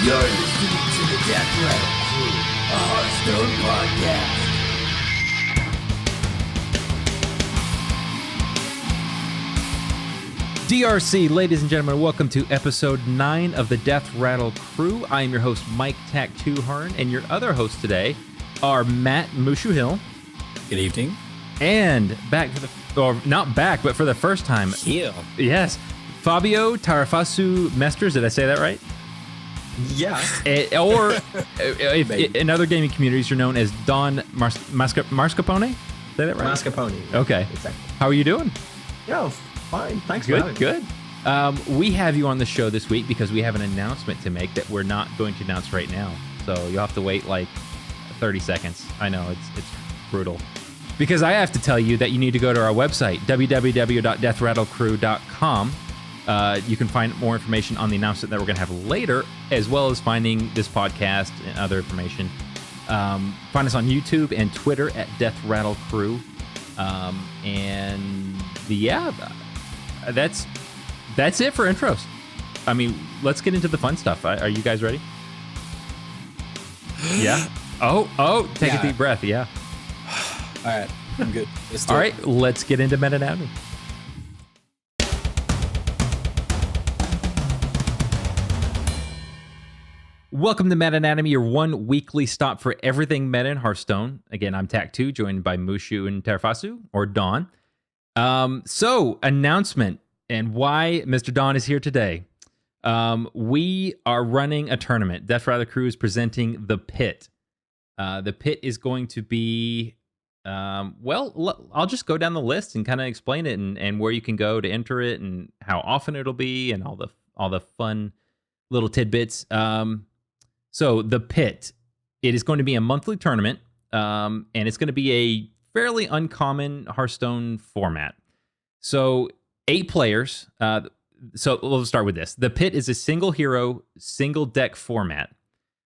You're listening to the Death Rattle Crew, a Hearthstone podcast. DRC, ladies and gentlemen, welcome to episode 9 of the Death Rattle Crew. I am your host, Mike Tack2Harn, and your other hosts today are Matt Mushu Hill. Good evening. And back for the, or not back, but for the first time. Here. Yes, Fabio Tarafasu Mesters, did I say that right? Yeah. In other gaming communities, you're known as Don Mascarpone? Say that right? Mascarpone. Okay. Exactly. How are you doing? Yeah, fine. Thanks for Good, having me. good. We have you on the show this week because we have an announcement to make that we're not going to announce right now. So you'll have to wait like 30 seconds. I know, it's brutal. Because I have to tell you that you need to go to our website, www.deathrattlecrew.com. You can find more information on the announcement that we're going to have later, as well as finding this podcast and other information. Find us on YouTube and Twitter at Death Rattle Crew. And yeah, that's it for intros. I mean, let's get into the fun stuff. Are you guys ready? Yeah. Oh, take a deep breath. Yeah. All right, I'm good. All right, let's get into meta-anatomy. Welcome to Meta-Anatomy, your one weekly stop for everything meta in Hearthstone. Again, I'm Tack2, joined by Mushu and Tarafasu, or Dawn. So, announcement and why Mr. Dawn is here today. We are running a tournament. Death Rattle Crew is presenting The Pit. The Pit is going to be, I'll just go down the list and kind of explain it and where you can go to enter it and how often it'll be and all the fun little tidbits. So The Pit, it is going to be a monthly tournament, and it's going to be a fairly uncommon Hearthstone format. So 8 players. So we'll start with this. The Pit is a single hero, single deck format.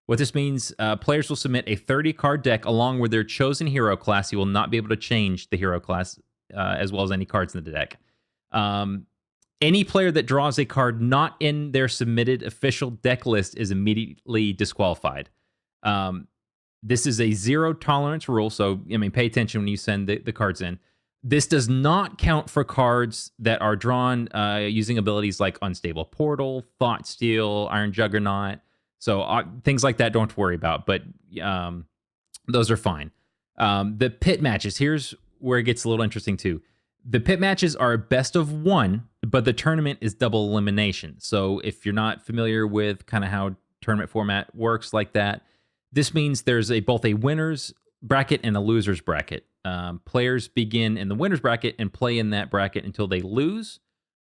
What this means, players will submit a 30-card deck along with their chosen hero class. You will not be able to change the hero class as well as any cards in the deck. Any player that draws a card not in their submitted official deck list is immediately disqualified. This is a zero tolerance rule, so I mean, pay attention when you send the cards in. This does not count for cards that are drawn using abilities like Unstable Portal, Thought Steal, Iron Juggernaut. So things like that, don't worry about, but those are fine. The pit matches, here's where it gets a little interesting too. The pit matches are best of 1, but the tournament is double elimination. So if you're not familiar with kind of how tournament format works like that, this means there's both a winner's bracket and a loser's bracket. Players begin in the winner's bracket and play in that bracket until they lose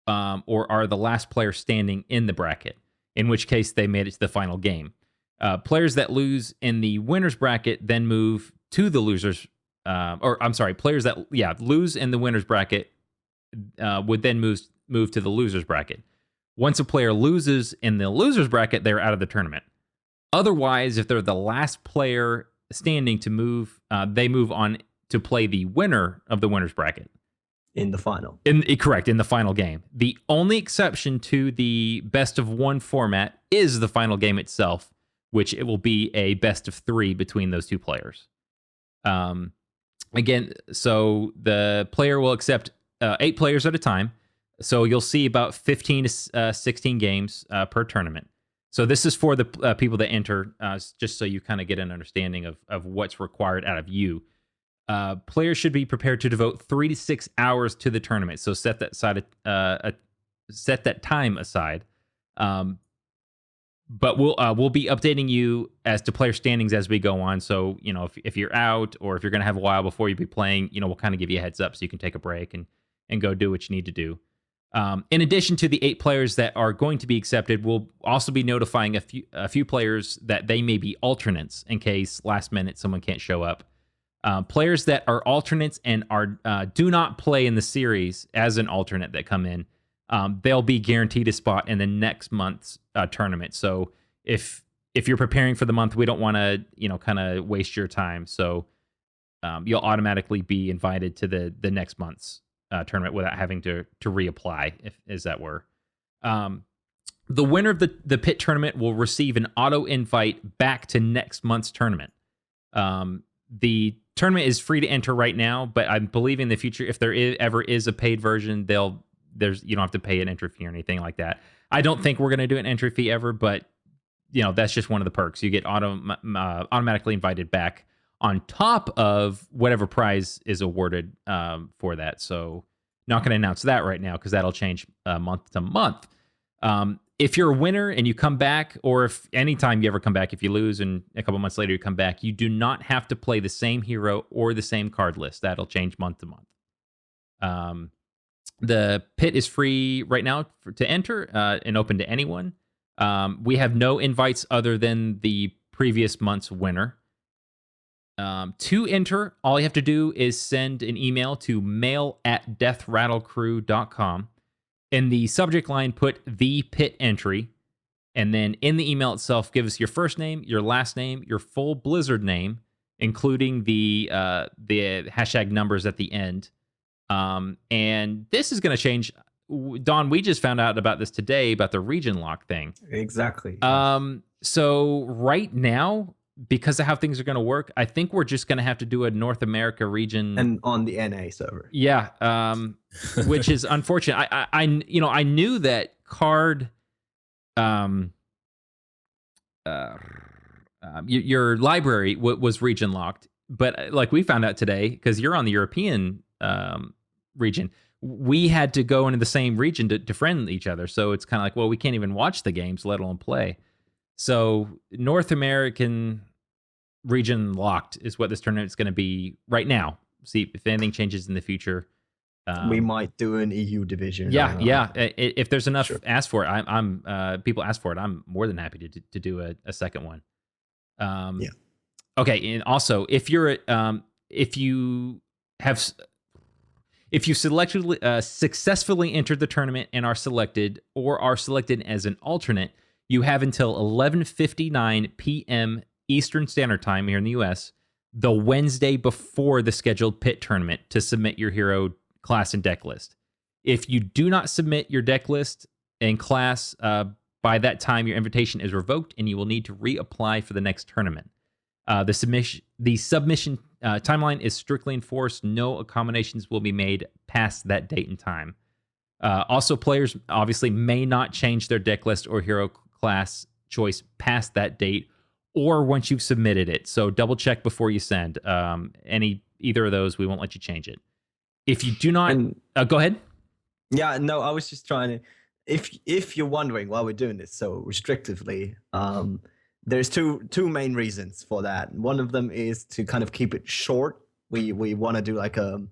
or are the last player standing in the bracket, in which case they made it to the final game. Players that lose in the winner's bracket then move to the loser's players that lose in the winner's bracket would then move to the loser's bracket. Once a player loses in the loser's bracket, they're out of the tournament. Otherwise, if they're the last player standing to move, they move on to play the winner of the winner's bracket. In the final. Correct, in the final game. The only exception to the best of 1 format is the final game itself, which it will be a best of 3 between those 2 players. Again, so the player will accept 8 players at a time. So you'll see about 15 to 16 games per tournament. So this is for the people that enter, just so you kind of get an understanding of what's required out of you. Players should be prepared to devote 3 to 6 hours to the tournament. So set that time aside. But we'll be updating you as to player standings as we go on. So, you know, if you're out or if you're going to have a while before you be playing, you know, we'll kind of give you a heads up so you can take a break and go do what you need to do. In addition to the 8 players that are going to be accepted, we'll also be notifying a few players that they may be alternates in case last minute someone can't show up. Players that are alternates and do not play in the series as an alternate that come in, they'll be guaranteed a spot in the next month's tournament. So if you're preparing for the month, we don't want to, you know, kind of waste your time. So you'll automatically be invited to the next month's tournament without having to reapply, if as that were. The winner of the pit tournament will receive an auto invite back to next month's tournament. The tournament is free to enter right now, but I believe in the future, if there ever is a paid version, you don't have to pay an entry fee or anything like that. I don't think we're going to do an entry fee ever, but that's just one of the perks. You get automatically invited back on top of whatever prize is awarded for that. So not going to announce that right now because that'll change month to month. If you're a winner and you come back, or if anytime you ever come back, if you lose and a couple months later you come back, you do not have to play the same hero or the same card list. That'll change month to month. The pit is free right now to enter and open to anyone. We have no invites other than the previous month's winner. To enter, all you have to do is send an email to mail@deathrattlecrew.com. In the subject line, put the pit entry. And then in the email itself, give us your first name, your last name, your full Blizzard name, including the hashtag numbers at the end. And this is going to change. Don, we just found out about this today, about the region lock thing. Exactly. So right now, because of how things are going to work, I think we're just going to have to do a North America region and on the NA server. Yeah, which is unfortunate. I knew that card, your library was region locked, but like we found out today, because you're on the European region, we had to go into the same region to friend each other. So it's kind of like, well, we can't even watch the games, let alone play. So North American region locked is what this tournament is going to be right now. See if anything changes in the future. We might do an EU division. Yeah. If there's enough asked for it, I'm people ask for it, I'm more than happy to do a second one. Yeah. Okay, and also if you successfully entered the tournament and are selected as an alternate, you have until 11:59 p.m. Eastern Standard Time here in the U.S. the Wednesday before the scheduled pit tournament to submit your hero class and deck list. If you do not submit your deck list and class by that time, your invitation is revoked and you will need to reapply for the next tournament. The submission timeline is strictly enforced. No accommodations will be made past that date and time. Also, players obviously may not change their deck list or hero class choice past that date or once you've submitted it. So double check before you send. Either of those, we won't let you change it. If you do not, go ahead. Yeah, no, I was just trying to. If you're wondering why we're doing this so restrictively, there's two main reasons for that. One of them is to kind of keep it short. We want to do like a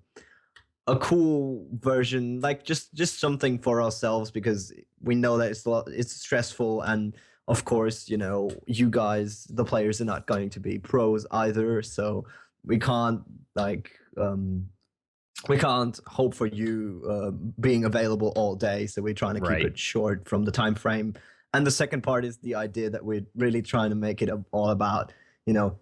cool version, like just something for ourselves, because we know that it's stressful, and of course, you guys, the players, are not going to be pros either, so we can't hope for you being available all day. So we're trying to keep it short from the time frame. And the second part is the idea that we're really trying to make it all about,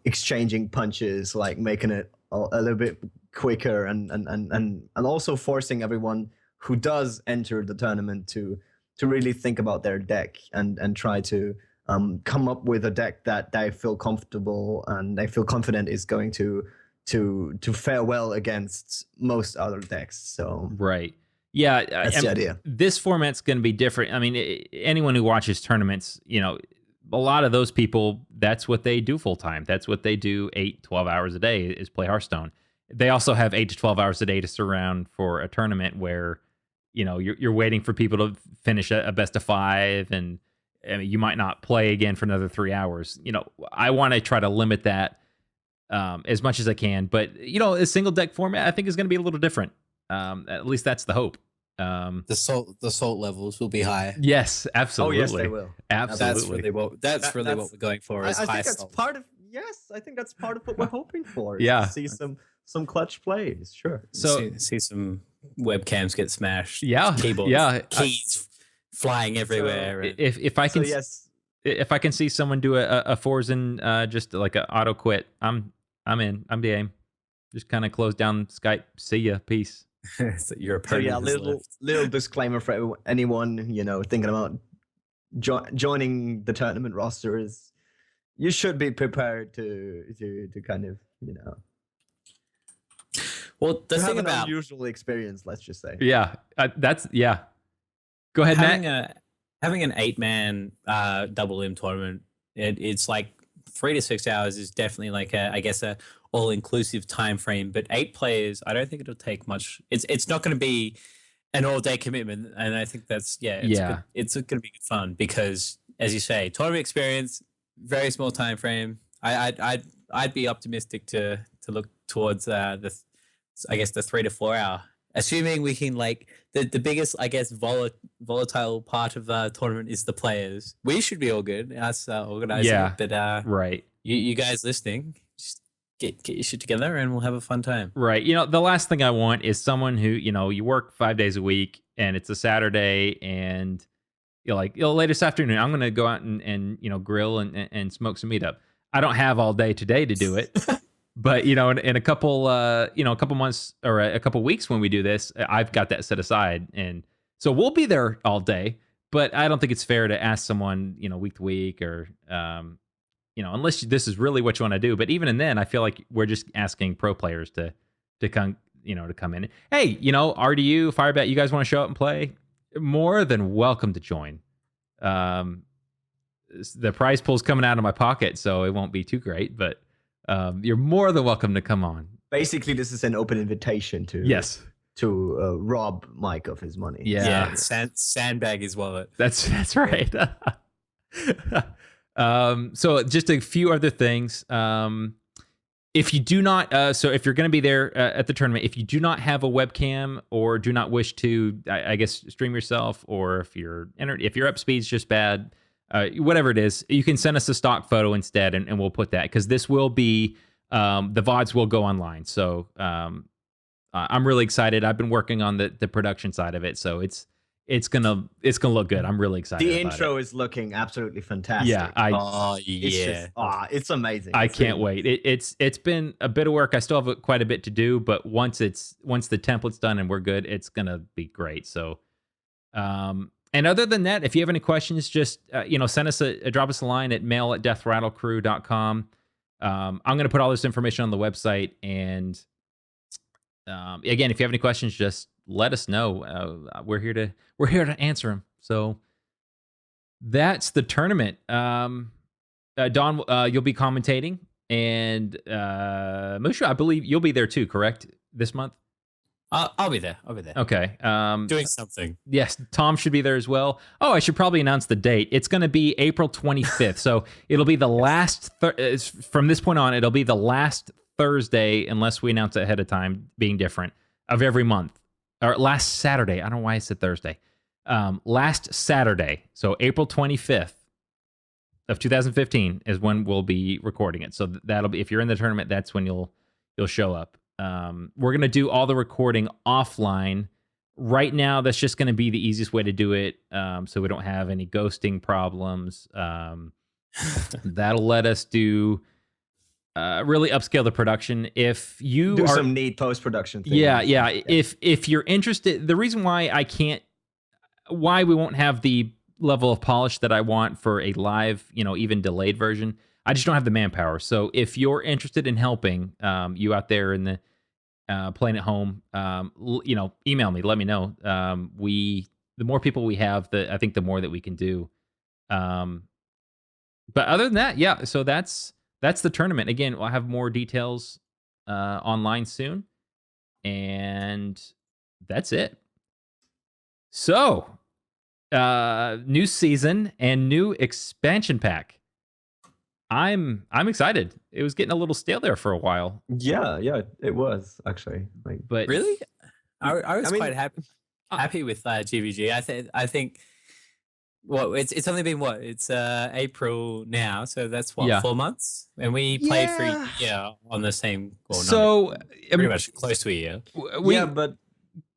exchanging punches, like making it a little bit quicker, and also forcing everyone who does enter the tournament to really think about their deck and try to come up with a deck that they feel comfortable and they feel confident is going to fare well against most other decks. So yeah, that's the idea. This format's going to be different. I mean, anyone who watches tournaments, a lot of those people, that's what they do full time. That's what they do 8-12 hours a day is play Hearthstone. They also have 8 to 12 hours a day to surround for a tournament where, you're waiting for people to finish a best of 5, and you might not play again for another 3 hours. I want to try to limit that as much as I can, but a single deck format I think is going to be a little different. At least that's the hope. The salt levels will be high. Yes, absolutely. Oh yes, they will. Absolutely. That's really what we're going for. I think that's part of. Yes, I think that's part of what we're hoping for. Yeah, see some clutch plays. Sure. So see some webcams get smashed. Yeah, keyboards, keys flying everywhere. So if I can, if I can see someone do a Forzen, just like an auto quit, I'm in. I'm game. Just kind of close down Skype. See ya. Peace. So your opponent little disclaimer for anyone thinking about joining the tournament roster is, you should be prepared to kind of, Well, the to thing have an about unusual experience, let's just say. Yeah, Go ahead, Matt. Having an 8-man double limb tournament, it's like 3 to 6 hours is definitely like a all-inclusive time frame. But 8 players, I don't think it'll take much. It's not going to be an all-day commitment, and I think that's it's going to be good fun because, as you say, tournament experience, very small time frame. I'd be optimistic to look towards the 3 to 4 hour, assuming we can, like, the biggest, I guess, volatile part of the tournament is the players. We should be all good, us organizing it, but right. You guys listening, just get your shit together and we'll have a fun time. Right. The last thing I want is someone who, you work 5 days a week and it's a Saturday and you're like, late this afternoon, I'm going to go out and grill and smoke some meat up. I don't have all day today to do it. But, in a couple, a couple months or a couple weeks when we do this, I've got that set aside. And so we'll be there all day, but I don't think it's fair to ask someone, week to week or, unless this is really what you want to do. But even then, I feel like we're just asking pro players to come, to come in. Hey, RDU, Firebat, you guys want to show up and play? More than welcome to join. The prize pool's coming out of my pocket, so it won't be too great, but you're more than welcome to come on. Basically, this is an open invitation to rob Mike of his money. Yeah. Sandbag his wallet. That's right. So just a few other things. If you do not, so if you're going to be there at the tournament, if you do not have a webcam or do not wish to, I guess, stream yourself, or if your up speed's just bad, whatever it is, you can send us a stock photo instead, and we'll put that, because this will be the VODs will go online. So I'm really excited. I've been working on the production side of it, so it's gonna look good. I'm really excited. The intro is looking absolutely fantastic. Yeah, it's amazing. I can't wait. It's been a bit of work. I still have quite a bit to do, but once the template's done and we're good, it's gonna be great. So, and other than that, if you have any questions, just send us drop us a line at mail@deathrattlecrew.com. I'm gonna put all this information on the website, and again, if you have any questions, just let us know. We're here to answer them. So that's the tournament. Don, you'll be commentating, and Mushu, I believe you'll be there too, correct? This month? I'll be there. Okay. Doing something. Yes, Tom should be there as well. Oh, I should probably announce the date. It's going to be April 25th. So it'll be the last, from this point on, it'll be the last Thursday, unless we announce it ahead of time, being different, of every month. Or last Saturday. I don't know why I said Thursday. Last Saturday. So April 25th of 2015 is when we'll be recording it. So that'll be, if you're in the tournament, that's when you'll show up. We're going to do all the recording offline. Right now, that's just going to be the easiest way to do it, so we don't have any ghosting problems. That'll let us do really upscale the production. If you do some neat post-production things. Yeah. If you're interested, the reason why we won't have the level of polish that I want for a live, even delayed version, I just don't have the manpower. So if you're interested in helping, you out there in the playing at home, email me, let me know. The more people we have, I think the more that we can do. But other than that, yeah. So that's the tournament. Again, we'll have more details online soon, and that's it. So, new season and new expansion pack. I'm excited. It was getting a little stale there for a while. Yeah, it was actually. But really, I was quite happy with GVG. I think. Well, it's only been it's April now, so that's 4 months, and we played for a year on the same. Well, pretty much close to a year. But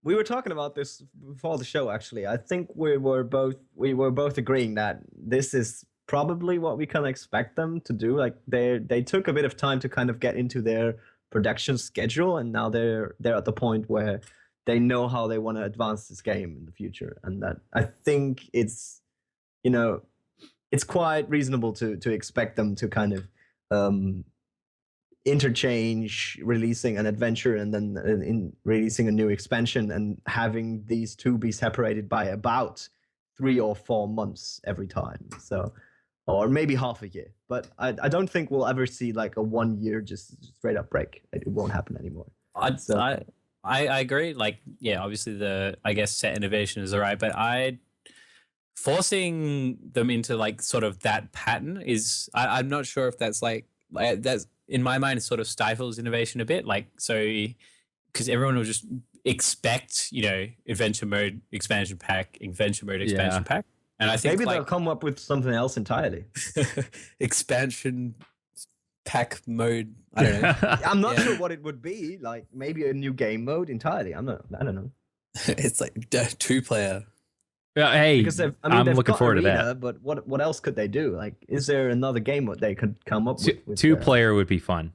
we were talking about this before the show. Actually, I think we were both agreeing that this is probably what we can expect them to do. Like they took a bit of time to kind of get into their production schedule, and now they're at the point where they know how they want to advance this game in the future, and that I think it's it's quite reasonable to expect them to kind of interchange releasing an adventure and then in releasing a new expansion and having these two be separated by about 3 or 4 months every time. So, or maybe half a year. But I don't think we'll ever see like a 1 year just straight up break. It won't happen anymore. I agree. Like, yeah, obviously I guess set innovation is all right, but forcing them into like sort of that pattern is, I'm not sure if that's that's in my mind, it sort of stifles innovation a bit. Like, so because everyone will just expect, adventure mode expansion pack, pack. And I think maybe they'll come up with something else entirely. Expansion pack mode. I don't know. I'm not sure what it would be. Like maybe a new game mode entirely. I don't know. It's like 2-player. Yeah, hey, because I'm looking forward to that. But what else could they do? Like, is there another game what they could come up with? 2-player would be fun.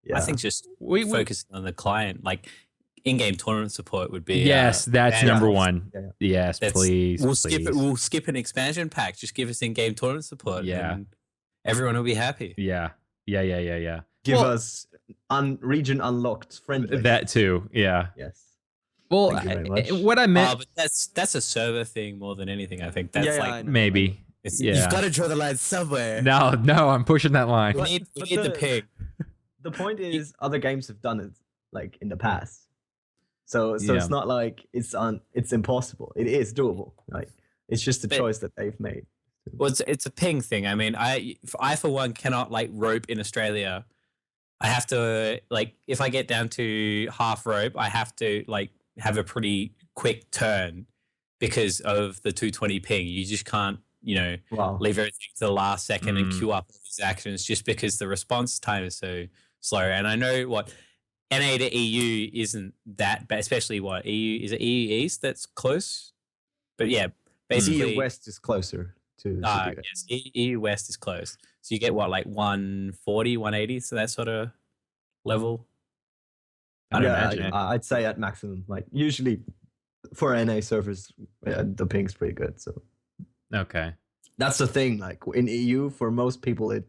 Yeah. I think just focusing on the client, like in-game tournament support would be. Yes, that's number one. Yeah. Yes, please. We'll skip it. We'll skip an expansion pack. Just give us in-game tournament support. Yeah, and everyone will be happy. Yeah. Give us region unlocked friendly. That too. Yeah. Yes. Well, what I meant, but that's a server thing more than anything. I think that's maybe. You've got to draw the line somewhere. No, I'm pushing that line. We need the pig. The point is, other games have done it like in the past, so it's not like it's impossible. It is doable. Like it's just a choice that they've made. Well, it's a ping thing. I mean, I for one cannot like rope in Australia. I have to like if I get down to half rope, I have to like have a pretty quick turn because of the 220 ping. You just can't, leave everything to the last second and queue up these actions just because the response time is so slow. And I know what NA to EU isn't that bad, especially what EU is it EU East that's close? But yeah, basically EU West is closer to yes, EU West is close. So you get what, like 140, 180, so that sort of level. I'd say at maximum. Like usually for NA servers, the ping's pretty good. So okay, that's the thing. Like in EU, for most people, it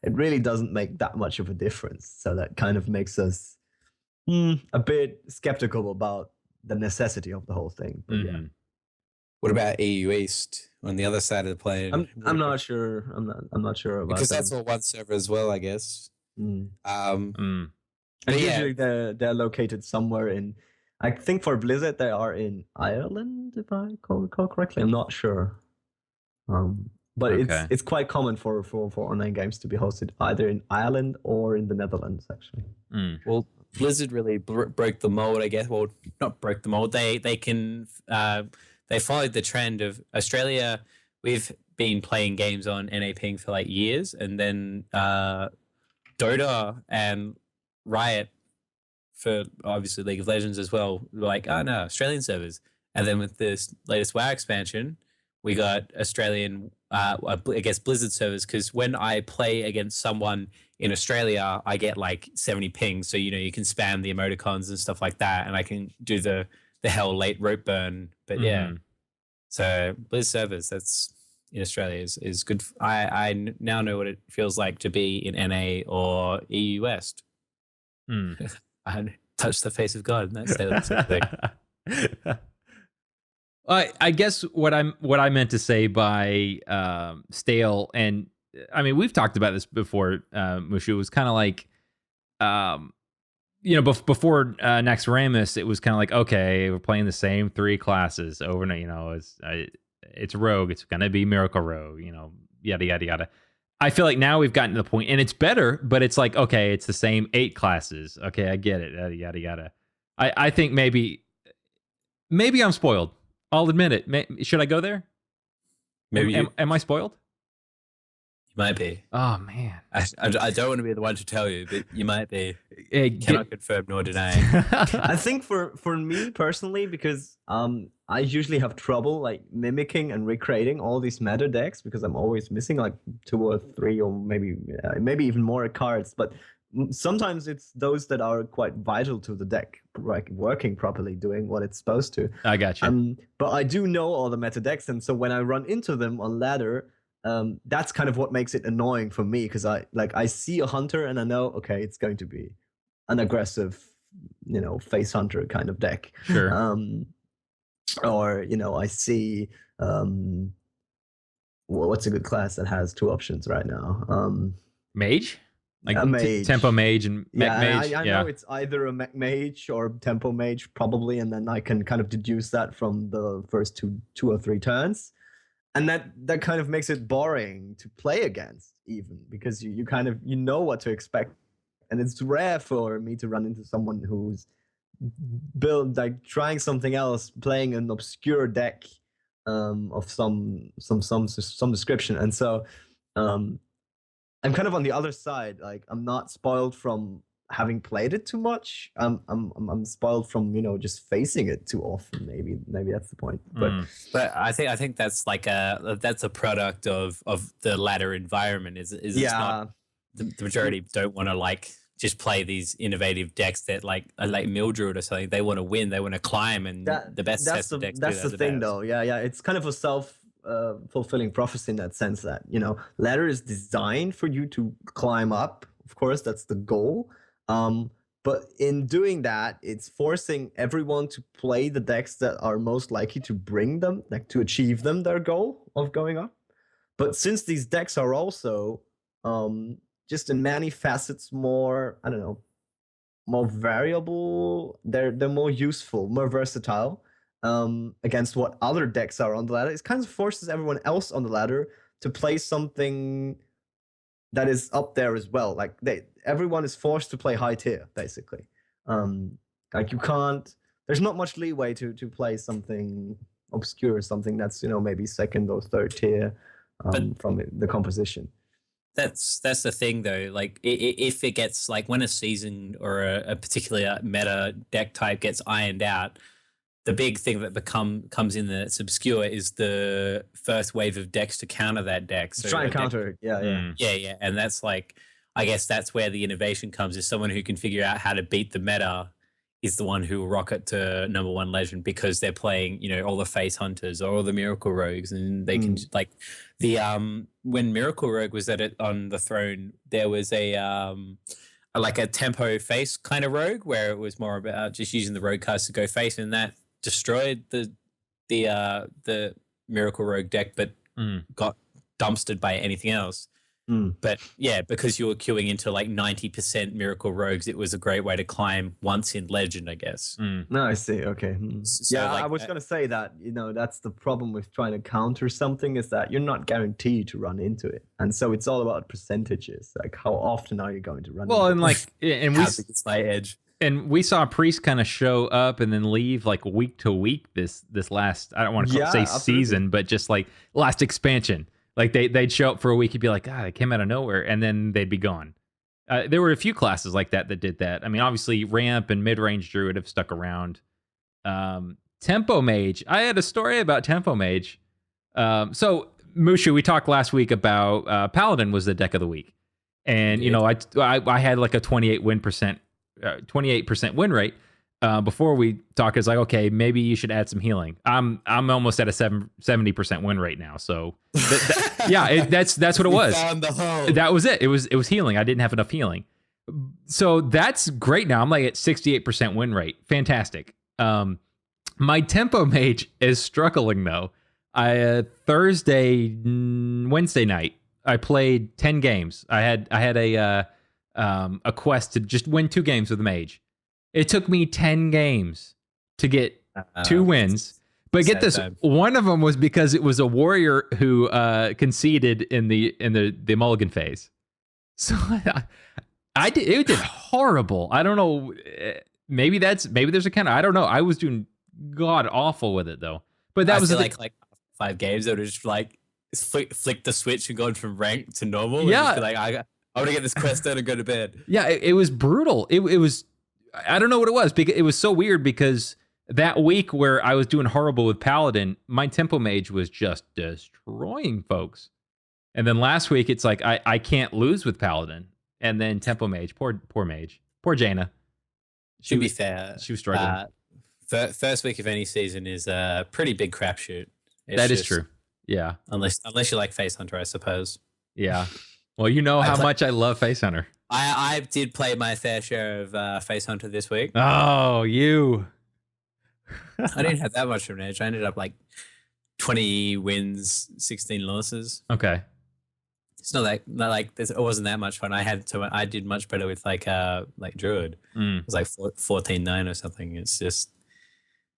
really doesn't make that much of a difference. So that kind of makes us a bit skeptical about the necessity of the whole thing. But yeah. What about EU East on the other side of the plane? I'm not sure. I'm not sure about because that. that's all one server as well, I guess. And usually they're located somewhere in, I think for Blizzard they are in Ireland, if I recall correctly. I'm not sure. But it's quite common for online games to be hosted either in Ireland or in the Netherlands, actually. Well, Blizzard really broke the mold, I guess. Well, not broke the mold. They can they followed the trend of Australia. We've been playing games on NA ping for like years, and then Dota and Riot for obviously League of Legends as well were like, oh no, Australian servers. And then with this latest WoW expansion, we got Australian against Blizzard servers, because when I play against someone in Australia, I get like 70 pings. So, you can spam the emoticons and stuff like that, and I can do the hell late rope burn. But yeah, so Blizz servers, that's in Australia is good. I now know what it feels like to be in NA or EU West. I touched the face of God, and that's the thing. I guess what I meant to say by stale, and I mean we've talked about this before. Mushu, was kind of like, before Naxxramas, it was kind of like, okay, we're playing the same 3 classes over and it's Rogue, it's gonna be Miracle Rogue, yada yada yada. I feel like now we've gotten to the point, and it's better, but it's like, okay, it's the same 8 classes. Okay, I get it. Yada yada. I think maybe I'm spoiled. I'll admit it. Should I go there? Maybe. Am I spoiled? You might be. Oh man. I don't want to be the one to tell you, but you might be. Cannot confirm nor deny. I think for me personally, because I usually have trouble like mimicking and recreating all these meta decks, because I'm always missing like 2 or 3 or maybe even more cards. But sometimes it's those that are quite vital to the deck, like working properly, doing what it's supposed to. I got you. But I do know all the meta decks, and so when I run into them on ladder, that's kind of what makes it annoying for me, because I see a hunter and I know, okay, it's going to be an aggressive, face hunter kind of deck. Sure. Or I see what's a good class that has two options right now? Mage? Like a mage. Tempo Mage and Mech Mage? I know it's either a Mech Mage or Tempo Mage, probably, and then I can kind of deduce that from the first two or three turns. And that kind of makes it boring to play against, even, because you kind of know what to expect. And it's rare for me to run into someone who's trying something else, playing an obscure deck of some description. And so I'm kind of on the other side. Like, I'm not spoiled from having played it too much. I'm spoiled from just facing it too often. Maybe that's the point. But I think that's that's a product of the ladder environment. Is it's not, the majority don't want to just play these innovative decks that like Mildred or something. They want to win, they want to climb, and the best sets of decks. That's the thing, though. Yeah. It's kind of a fulfilling prophecy in that sense that ladder is designed for you to climb up. Of course, that's the goal. But in doing that, it's forcing everyone to play the decks that are most likely to bring them, to achieve their goal of going up. But since these decks are also just in many facets more, I don't know, more variable, they're more useful, more versatile against what other decks are on the ladder. It kind of forces everyone else on the ladder to play something that is up there as well. Like everyone is forced to play high tier, basically. You can't. There's not much leeway to play something obscure, something that's maybe second or third tier from the composition. That's the thing, though. Like, if it gets when a season or a particular meta deck type gets ironed out, the big thing that comes in that's obscure is the first wave of decks to counter that deck. So try and counter it. Yeah. And that's I guess that's where the innovation comes, is someone who can figure out how to beat the meta is the one who will rocket to #1 legend, because they're playing, all the face hunters or all the miracle rogues, and they can when Miracle Rogue was on the throne, there was a tempo face kind of rogue where it was more about just using the rogue cards to go face, and that destroyed the Miracle Rogue deck, but got dumpstered by anything else. But yeah, because you were queuing into 90% Miracle Rogues, it was a great way to climb once in Legend, I guess. No, I see. Okay. So I was going to say that, that's the problem with trying to counter something, is that you're not guaranteed to run into it. And so it's all about percentages. Like, how often are you going to run into it? And how big is my edge? And we saw Priest kind of show up and then leave week to week this last, I don't want to say season, but just last expansion. They'd show up for a week, you'd be like, God, it came out of nowhere, and then they'd be gone. There were a few classes like that did that. I mean, obviously, Ramp and Mid-Range Druid have stuck around. Tempo Mage. I had a story about Tempo Mage. So, Mushu, we talked last week about Paladin was the deck of the week. And, I had a 28% win rate. Before we talk, it's okay, maybe you should add some healing. I'm almost at a 70% win rate now. So that's what it was. Found the hole. That was it. It was healing. I didn't have enough healing. So that's great now. I'm at 68% win rate. Fantastic. My Tempo Mage is struggling though. Wednesday night, I played 10 games. I had a quest to just win 2 games with the Mage. It took me 10 games to get 2 wins. But get this, one of them was because it was a warrior who conceded in the mulligan phase. So it did horrible. I don't know. Maybe there's a counter. I don't know. I was doing god awful with it though. But that was like 5 games that was just flick the switch and gone from rank to normal. Yeah. And I want to get this quest done and go to bed. Yeah, it was brutal. It was. I don't know what it was, because it was so weird, because that week where I was doing horrible with Paladin, my Tempo Mage was just destroying folks. And then last week, it's I can't lose with Paladin. and then Tempo Mage. Poor Mage. Poor Jaina. To be fair, she was struggling. First week of any season is a pretty big crapshoot. That is true. Yeah. Unless you like Face Hunter, I suppose. Yeah. Well, you know how much I love Face Hunter. I did play my fair share of Face Hunter this week. Oh, you. I didn't have that much of an edge. I ended up like 20 wins, 16 losses. Okay. It's not like this. It wasn't that much fun. I did much better with like Druid. It was like 14-9 or something. It's just,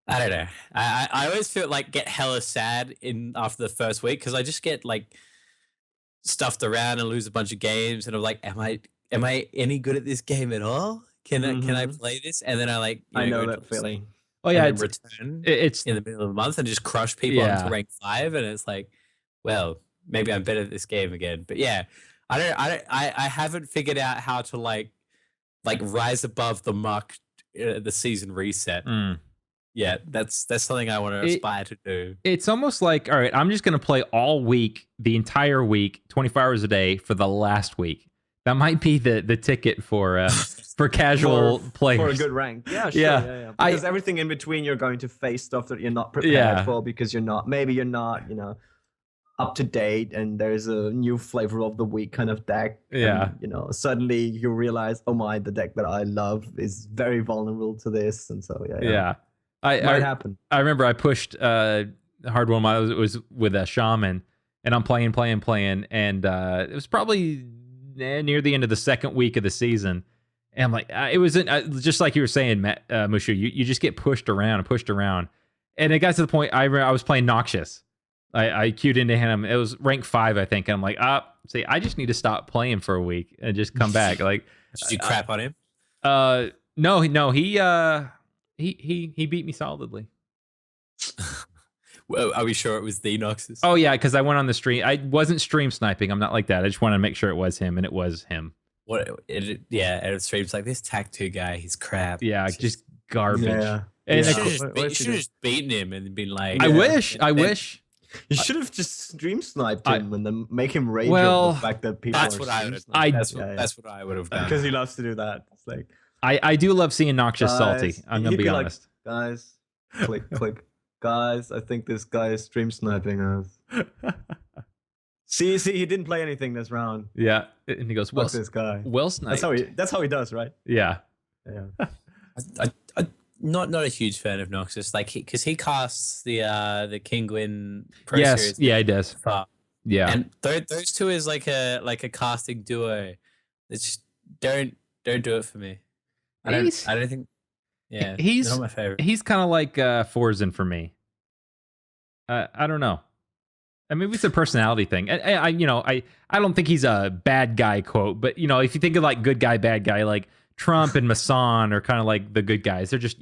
I don't know. I always feel like get hella sad after the first week because I just get like stuffed around and lose a bunch of games and I'm like, am I any good at this game at all? Can I play this? And then I know that feeling. Oh yeah, it's in the middle of the month and just crush people onto rank 5, and it's like, well, maybe I'm better at this game again. But yeah, I haven't figured out how to like rise above the muck, the season reset. Yeah, that's something I want to aspire to do. It's almost like, all right, I'm just going to play all week, the entire week, 24 hours a day for the last week. That might be the ticket for casual players. For a good rank. Yeah, sure. Yeah. Because everything in between, you're going to face stuff that you're not prepared for because you're not up to date, and there's a new flavor of the week kind of deck. Yeah. And, suddenly you realize, oh my, the deck that I love is very vulnerable to this. And so, yeah. It might happen. I remember I pushed hard one. It was with a shaman, and I'm playing, and it was probably near the end of the second week of the season. And I'm like, it wasn't just like you were saying, Matt, Mushu. You just get pushed around, and it got to the point I was playing Noxious. I queued into him. It was rank 5, I think. And I'm like, see, I just need to stop playing for a week and just come back. Like, did you crap on him? No, he beat me solidly. Well, are we sure it was the Noxus? Oh yeah, because I went on the stream. I wasn't stream sniping. I'm not like that. I just wanted to make sure it was him, and it was him. And it streams like this Tac 2 guy. He's crap. Yeah, just garbage. Yeah. And you should have just beaten him and been like. I wish. You should have just stream sniped him and then make him rage over the fact that people. That's what I would have. That's what I would have done. Because he loves to do that. It's like I do love seeing Noxious salty. I'm gonna be honest. Like, guys, click. Guys, I think this guy is stream sniping us. see, he didn't play anything this round. Yeah, and he goes, "Well, this guy, well sniped." That's how he does, right? Yeah. I'm not a huge fan of Noxus, like because he casts the King Gwyn Pro Series. Yeah, he does. Yeah, and those two is like a casting duo. It's just don't do it for me. I don't think. Yeah, he's not my favorite. He's kind of like Forzen for me. I don't know. I mean, it's a personality thing. I don't think he's a bad guy quote, but if you think of like good guy, bad guy, like Trump and Masan are kind of like the good guys. They're just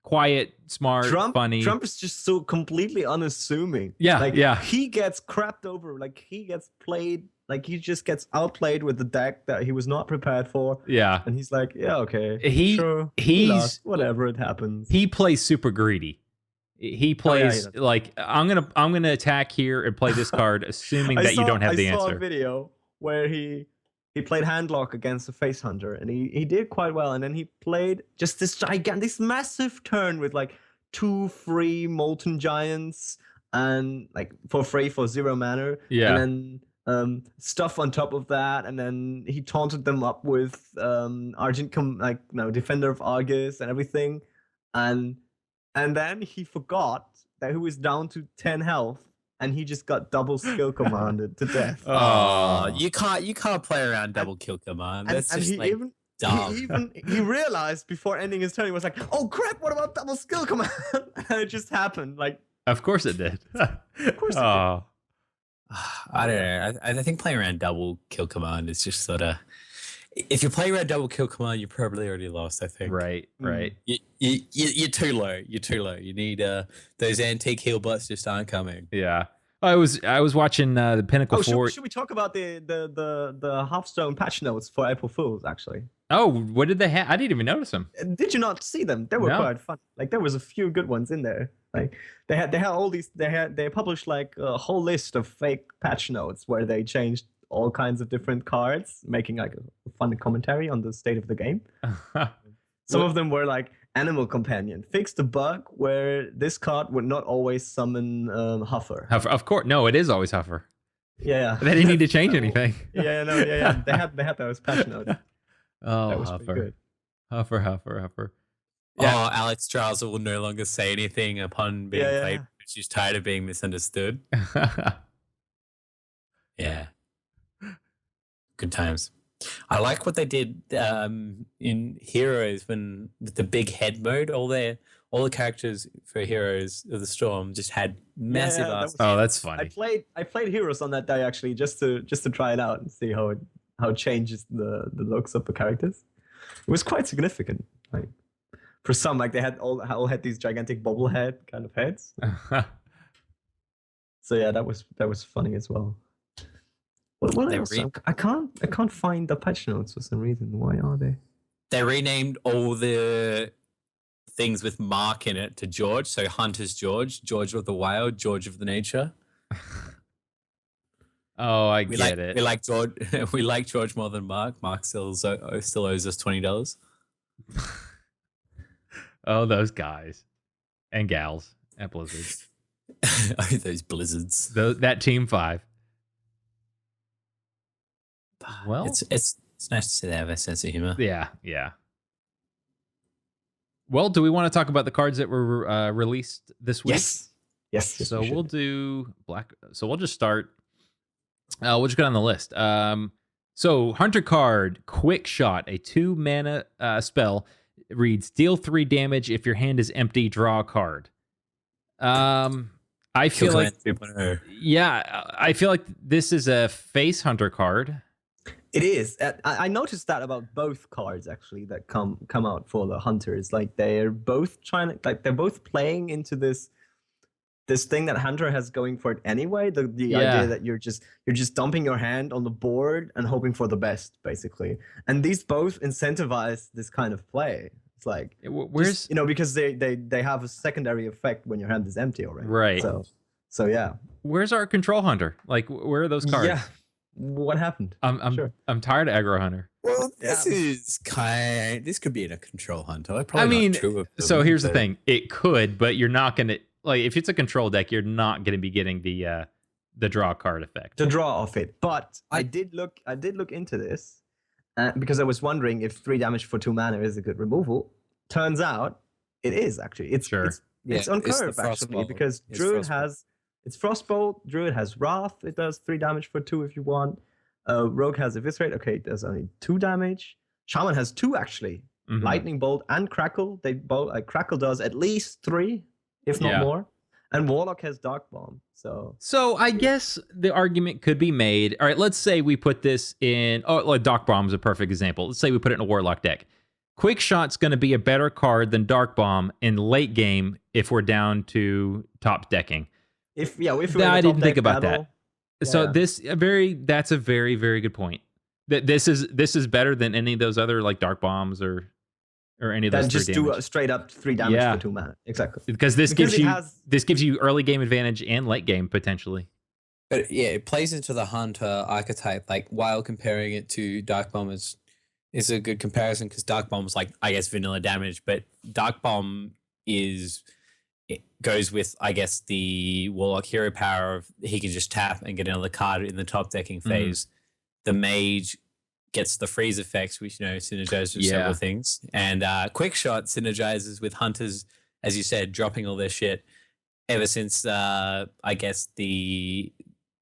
quiet, smart, funny. Trump is just so completely unassuming. Yeah, he gets crapped over. Like he gets played. Like he just gets outplayed with the deck that he was not prepared for. Yeah, and he's like, yeah, okay, sure, whatever, it happens. He plays super greedy. He plays like I'm gonna attack here and play this card, assuming that you don't have the answer. I saw a video where he played handlock against a face hunter, and he did quite well. And then he played just this massive turn with like 2 free molten giants and like for free for 0 mana. Yeah, and then stuff on top of that, and then he taunted them up with Defender of Argus and everything, and then he forgot that he was down to 10 health, and he just got double skill commanded to death. Oh, you can't play around double kill command. That's just like dumb. He realized before ending his turn, he was like, "Oh crap! What about double skill command?" And it just happened. Like, of course it did. Of course it did. I don't know. I think playing around double kill command is just sort of. If you're playing around double kill command, you're probably already lost. I think. Right. You're too low. You need those antique heal bots just aren't coming. Yeah. I was watching the Pinnacle 4. Should we talk about the Hearthstone patch notes for April Fools? Actually. Oh, what did they have? I didn't even notice them. Did you not see them? They were quite fun. Like there was a few good ones in there. Like they had all these. They published like a whole list of fake patch notes where they changed all kinds of different cards, making like a fun commentary on the state of the game. Some of them were like Animal Companion fixed a bug where this card would not always summon Huffer. Of course, no, it is always Huffer. Yeah, They didn't need to change anything. Yeah. They had those patch notes. Oh, That was Huffer. pretty good. Huffer. Yeah. Oh, Alex Charles will no longer say anything upon being Yeah. played. She's tired of being misunderstood. Yeah. Good times. I like what they did in Heroes when with the big head mode. All the characters for Heroes of the Storm just had massive that ass. was- Oh, that's funny. I played Heroes on that day actually just to try it out and see how it changes the looks of the characters. It was quite significant. Like for some, like they all had these gigantic bobblehead kind of heads. So yeah, that was funny as well. What They else? I can't find the patch notes for some reason. Why are they? They renamed all the things with Mark in it to George. So Hunter's George, George of the Wild, George of the Nature. Oh, I We get like it. we like George. We like George more than Mark. Mark still owes us $20. Oh, those guys and gals at Blizzard. Oh, those blizzards. That Team 5. Well, It's nice to see they have a sense of humor. yeah. Well, do we want to talk about the cards that were released this week? Yes. So we we'll should. do black. So we'll just start. We'll just get on the list. So Hunter card, Quick Shot, a 2 mana spell, reads deal 3 damage if your hand is empty. Draw a card. I feel like 3.0. yeah, I feel like this is a face Hunter card. It is. I noticed that about both cards actually that come out for the hunters. Like they're both they're both playing into this thing that Hunter has going for it anyway. The idea that you're just dumping your hand on the board and hoping for the best, basically. And these both incentivize this kind of play. It's like Where's because they have a secondary effect when your hand is empty already. Right. So yeah. where's our control Hunter? Like where are those cards? Yeah. What happened? I'm tired of aggro Hunter. Well, this could be in a control hunter. Probably not two of them, so here's the but- thing. It could, but you're not gonna like if it's a control deck, you're not gonna be getting the draw card effect. The draw of it. But I did look into this because I was wondering if 3 damage for 2 mana is a good removal. Turns out it is actually. It's Sure. It's Yeah, on it's the curve actually Frostbolt. because It's Druid Frostbolt. has it's Frostbolt. Druid has Wrath. It does 3 damage for 2 if you want. Rogue has Eviscerate. Okay, it does only 2 damage. Shaman has 2 actually. Mhm. Lightning Bolt and Crackle. They both Crackle does at least 3, if not Yeah. more. And Warlock has Dark Bomb. So I guess the argument could be made. All right, let's say we put this in. Oh, like Dark Bomb is a perfect example. Let's say we put it in a Warlock deck. Quick Shot's going to be a better card than Dark Bomb in late game if we're down to top decking. if we're in I a top didn't think deck about battle, that. So yeah. that's a very, very good point. That this is better than any of those other like Dark Bombs or any of those. Then just 3 do damage. a straight up 3 damage Yeah. for 2 mana. Exactly. Because this Because gives you early game advantage and late game potentially. But yeah, it plays into the hunter archetype. Like while comparing it to Dark Bomb is a good comparison because Dark Bomb's like I guess vanilla damage, but Dark Bomb it goes with I guess the Warlock hero power of he can just tap and get another card in the top decking phase. The mage gets the freeze effects, which synergizes with several things, and Quick Shot synergizes with hunters, as you said, dropping all their shit. Ever since I guess the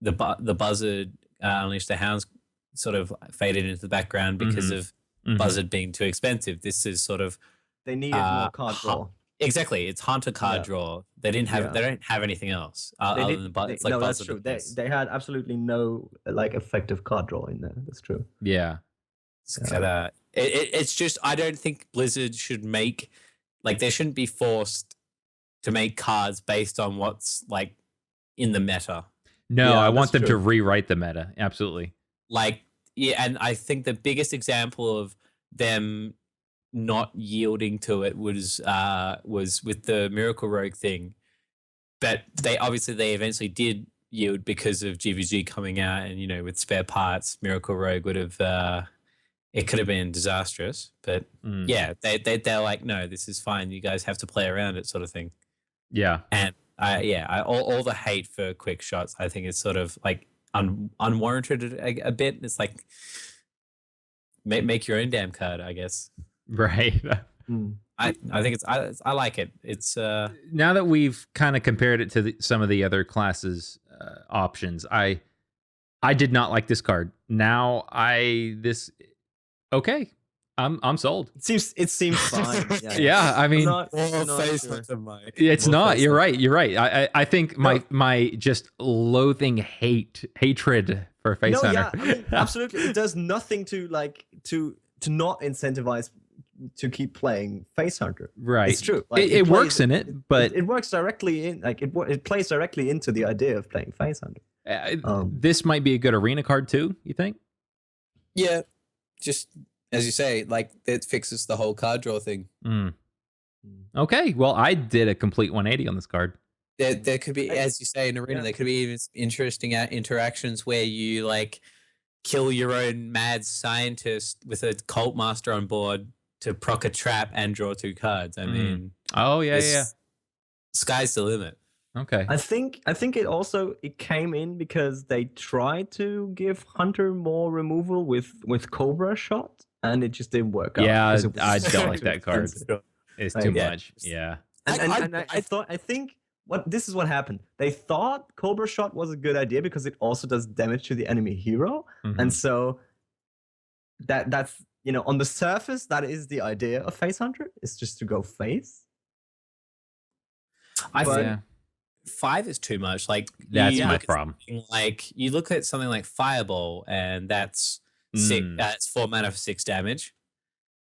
Buzzard Unleash the Hounds sort of faded into the background because of Buzzard being too expensive. This is sort of they needed more card draw. exactly. It's hunter card draw. They didn't have. Yeah. They don't have anything else other than it's like no, that's Buzzard. true. and They this. they had absolutely no like effective card draw in there. That's true. Yeah. It's just I don't think Blizzard should make they shouldn't be forced to make cards based on what's like in the meta. No, Yeah, I want that's them to true. rewrite the meta. Absolutely. And I think the biggest example of them not yielding to it was with the Miracle Rogue thing. But they eventually did you would, because of GVG coming out and with spare parts, Miracle Rogue would have it could have been disastrous. But yeah, they're like, no, this is fine. You guys have to play around it, sort of thing. Yeah. And all the hate for quick shots, I think, is sort of like unwarranted a bit. It's like make your own damn card, I guess. Right. I think I like it. It's now that we've kind of compared it to some of the other classes options, I did not like this card. Now okay. I'm sold. It seems fine. Yeah, I mean, it's not. You're right. I think my just loathing hatred for Face Hunter. Yeah, I mean, absolutely. It does nothing to not incentivize to keep playing Face Hunter. Right. It's true. Like, it works in it, but it works directly in it plays directly into the idea of playing Face Hunter. This might be a good arena card too. You think? Yeah, just as you say, like it fixes the whole card draw thing. Okay, well, I did a complete 180 on this card. There could be, as you say, in arena, there could be even interesting interactions where you like kill your own mad scientist with a cult master on board to proc a trap and draw 2 cards. I mean, sky's the limit. Okay. I think it came in because they tried to give Hunter more removal with Cobra Shot, and it just didn't work out. Yeah, I don't like that card. It's too much. Yeah. I think this is what happened. They thought Cobra Shot was a good idea because it also does damage to the enemy hero, and so that's on the surface that is the idea of Face Hunter. It's just to go face. I think 5 is too much. Like that's my problem. Like you look at something like Fireball, and that's 6. It's 4 mana for 6 damage,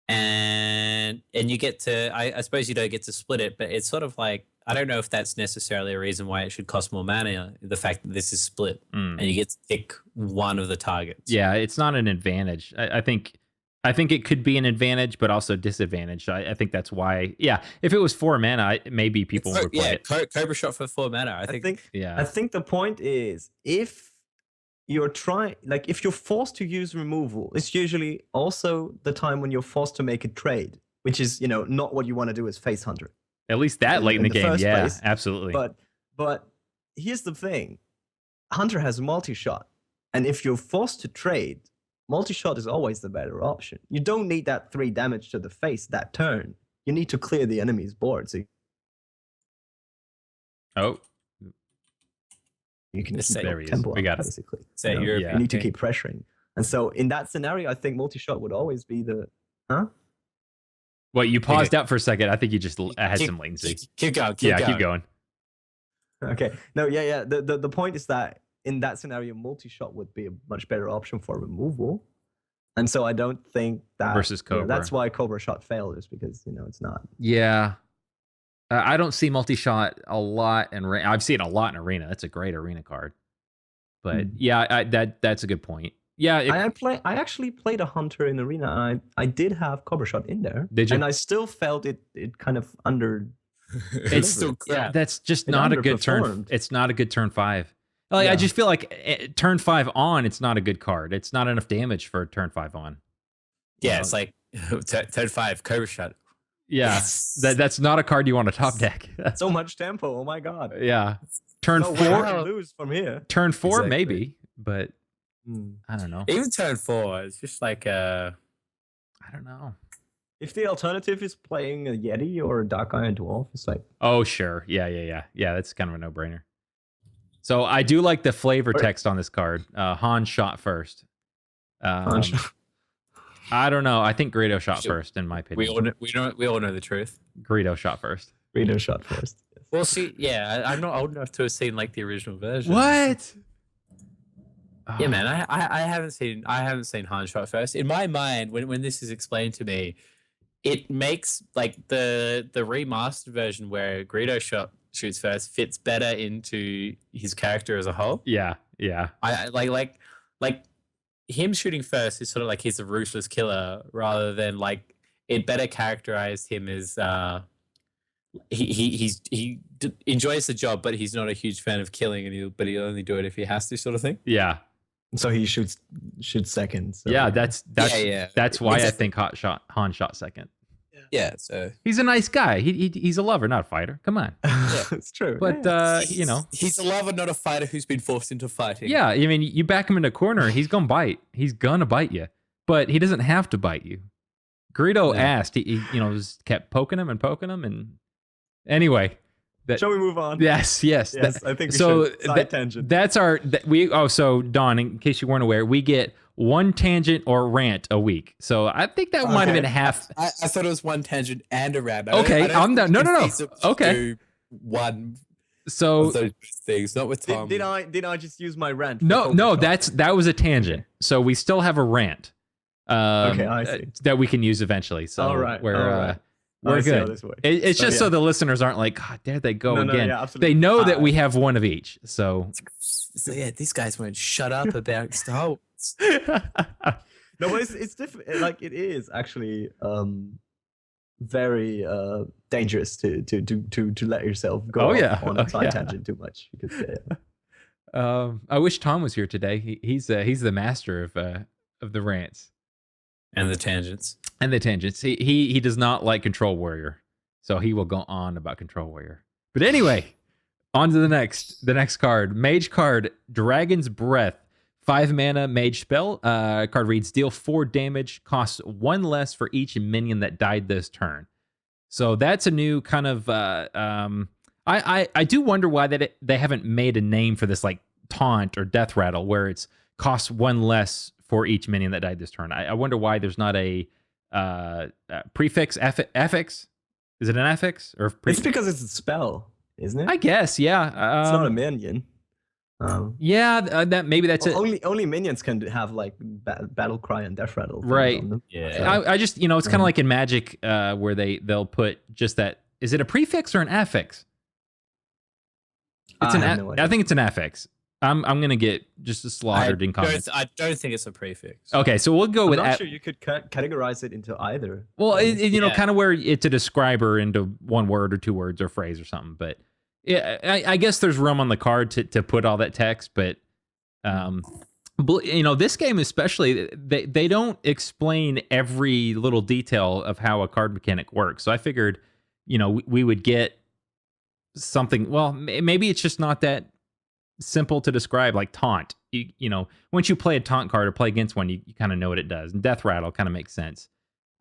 and you get to. I suppose you don't get to split it, but it's sort of like I don't know if that's necessarily a reason why it should cost more mana. The fact that this is split and you get to pick one of the targets. Yeah, it's not an advantage. I think it could be an advantage, but also disadvantage. I think that's why. Yeah, if it was 4 mana, maybe people would play it. Cobra Shot for 4 mana. I think the point is if you're if you're forced to use removal, it's usually also the time when you're forced to make a trade, which is not what you want to do as Face Hunter. At least that late in the game, yeah, place. Absolutely. But here's the thing: Hunter has multi-shot, and if you're forced to trade, multi-shot is always the better option. You don't need that 3 damage to the face that turn. You need to clear the enemy's board. So you can keep tempo up, basically. You need to keep pressuring. And so in that scenario, I think multi-shot would always be the... Huh? Well, you paused out for a second. I think you just had some latency. Keep going. Keep going. Okay. No, yeah. The point is that in that scenario, multi-shot would be a much better option for removal. And so I don't think that... Versus Cobra. That's why Cobra Shot failed, is because, it's not... Yeah. I don't see multi-shot a lot in... I've seen it a lot in Arena. That's a great Arena card. But yeah, that's a good point. Yeah, I actually played a Hunter in Arena, and I did have Cobra Shot in there. Did you? And I still felt it kind of under... It's still that's just not a good turn. It's not a good turn 5. Like I just feel like turn 5 on, it's not a good card. It's not enough damage for turn 5 on. Yeah, it's like turn 5 Cobra Shot. Yeah, yes. That's not a card you want to top deck. So much tempo. Oh my god. Yeah, turn 4 lose from here. Turn 4 maybe, but I don't know. Even turn 4, it's just like I don't know. If the alternative is playing a Yeti or a Dark Iron Dwarf, it's like... Oh, sure. Yeah. That's kind of a no-brainer. So I do like the flavor text on this card. Han shot first. I don't know. I think Greedo shot first, in my opinion. We all know the truth. Greedo shot first. Greedo shot first. Well, see, I'm not old enough to have seen like the original version. What? Yeah, man. I haven't seen Han shot first. In my mind, when this is explained to me, it makes like the remastered version where Greedo shoots first fits better into his character as a whole. Yeah. I like him shooting first is sort of like he's a ruthless killer rather than like it better characterized him as he enjoys the job, but he's not a huge fan of killing, and he'll only do it if he has to, sort of thing. Yeah. So he shoots second. So. Yeah, that's why I think Han shot second. Yeah, so he's a nice guy. He's a lover, not a fighter. Come on. It's true. But he's a lover, not a fighter who's been forced into fighting. Yeah, I mean, you back him in a corner, he's gonna bite. He's gonna bite you, but he doesn't have to bite you. Greedo asked. He just kept poking him, and anyway. Shall we move on? Yes. I think we should. Side tangent. That's our so Don, in case you weren't aware, we get one tangent or rant a week. So I think that might have been half. I thought it was one tangent and a rant. Okay, I'm done. No. Okay. One. So of those things, not with Tom. Did I just use my rant? No, that was a tangent. So we still have a rant. Okay, I see. That we can use eventually. So all right. We're good. It's just so the listeners aren't like, God, there they go again. Yeah, they know that we have one of each. So yeah, these guys won't shut up about Star Wars. No, but it's different. Like it is actually very dangerous to let yourself go on a side tangent too much. Because, I wish Tom was here today. He's the master of the rants and the tangents. He does not like Control Warrior, so he will go on about Control Warrior. But anyway, on to the next card. Mage card, Dragon's Breath. 5 mana mage spell. Card reads, deal 4 damage, costs 1 less for each minion that died this turn. So that's a new kind of I do wonder why they haven't made a name for this, like taunt or death rattle, where it's costs 1 less for each minion that died this turn. I wonder why there's not a prefix affix. Is it an affix or it's because it's a spell, isn't it? I guess, yeah. It's not a minion. Maybe that's it. Only minions can have like battle cry and death rattle. Right. Yeah. I just it's kind of like in Magic where they'll put just that. Is it a prefix or an affix? It's I think it's an affix. I'm gonna get just slaughtered in comments. I don't think it's a prefix. Okay, so we'll go with. I'm not sure you could categorize it into either. Well, kind of where it's a describer into 1 word or 2 words or phrase or something. But yeah, I guess there's room on the card to put all that text. But this game especially, they don't explain every little detail of how a card mechanic works. So I figured, we would get something. Well, maybe it's just not that simple to describe, like taunt. Once you play a taunt card or play against one, you kind of know what it does. And death rattle kind of makes sense.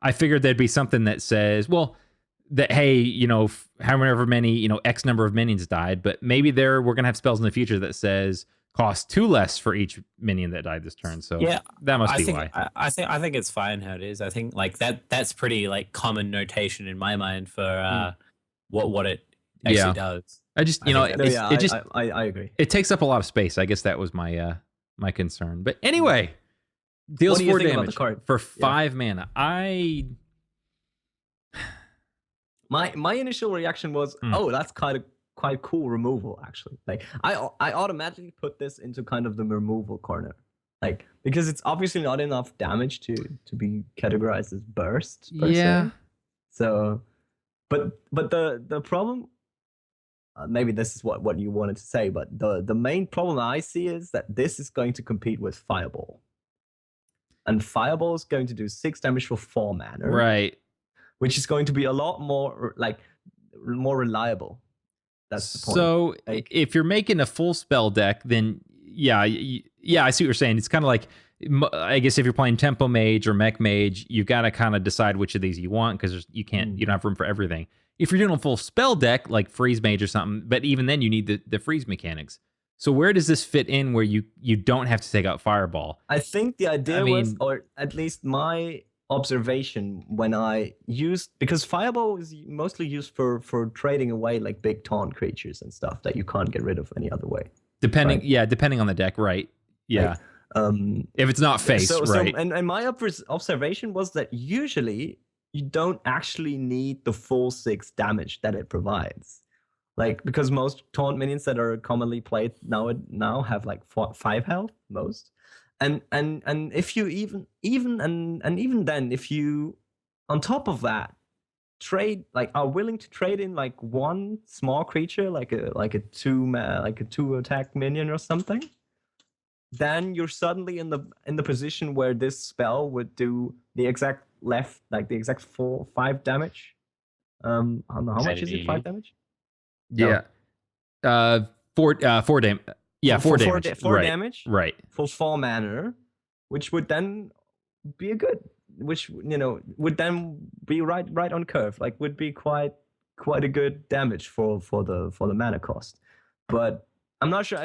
I figured there'd be something that says, well, that hey, however many, X number of minions died, but maybe we're gonna have spells in the future that says cost 2 less for each minion that died this turn. So yeah, that must be why. I think it's fine how it is. I think like that's pretty like common notation in my mind for what it actually does. I just, I agree. It takes up a lot of space. I guess that was my my concern. But anyway, deals 4 damage for 5 mana. My initial reaction was, oh, that's quite cool removal. Actually, like I automatically put this into kind of the removal corner, like because it's obviously not enough damage to be categorized as burst. Per se. So, but the problem. Maybe this is what you wanted to say, but the main problem I see is that this is going to compete with Fireball. And Fireball is going to do 6 damage for 4 mana. Right. Which is going to be a lot more, more reliable. That's the point. So if you're making a full spell deck, then yeah, I see what you're saying. It's kind of like, I guess if you're playing Tempo Mage or Mech Mage, you've got to kind of decide which of these you want because you don't have room for everything. If you're doing a full spell deck like Freeze Mage or something, but even then you need the freeze mechanics. So where does this fit in where you don't have to take out Fireball? I think the idea was, or at least my observation when I used, because Fireball is mostly used for trading away like big taunt creatures and stuff that you can't get rid of any other way. Depending on the deck, right? Yeah. If it's not face, right? And my observation was that usually you don't actually need the full 6 damage that it provides. Like, because most taunt minions that are commonly played now have like 5 health, most. And if you even then, if you, on top of that, are willing to trade in like one small creature, like a two attack minion or something, then you're suddenly in the position where this spell would do the exact 5 damage. I don't know how much is it? 5 damage? Yeah. No. 4 damage. Yeah, 4 damage. 4 damage. Right. For 4 mana, which would then be would then be right on curve. Like would be quite a good damage for the mana cost. But I'm not sure.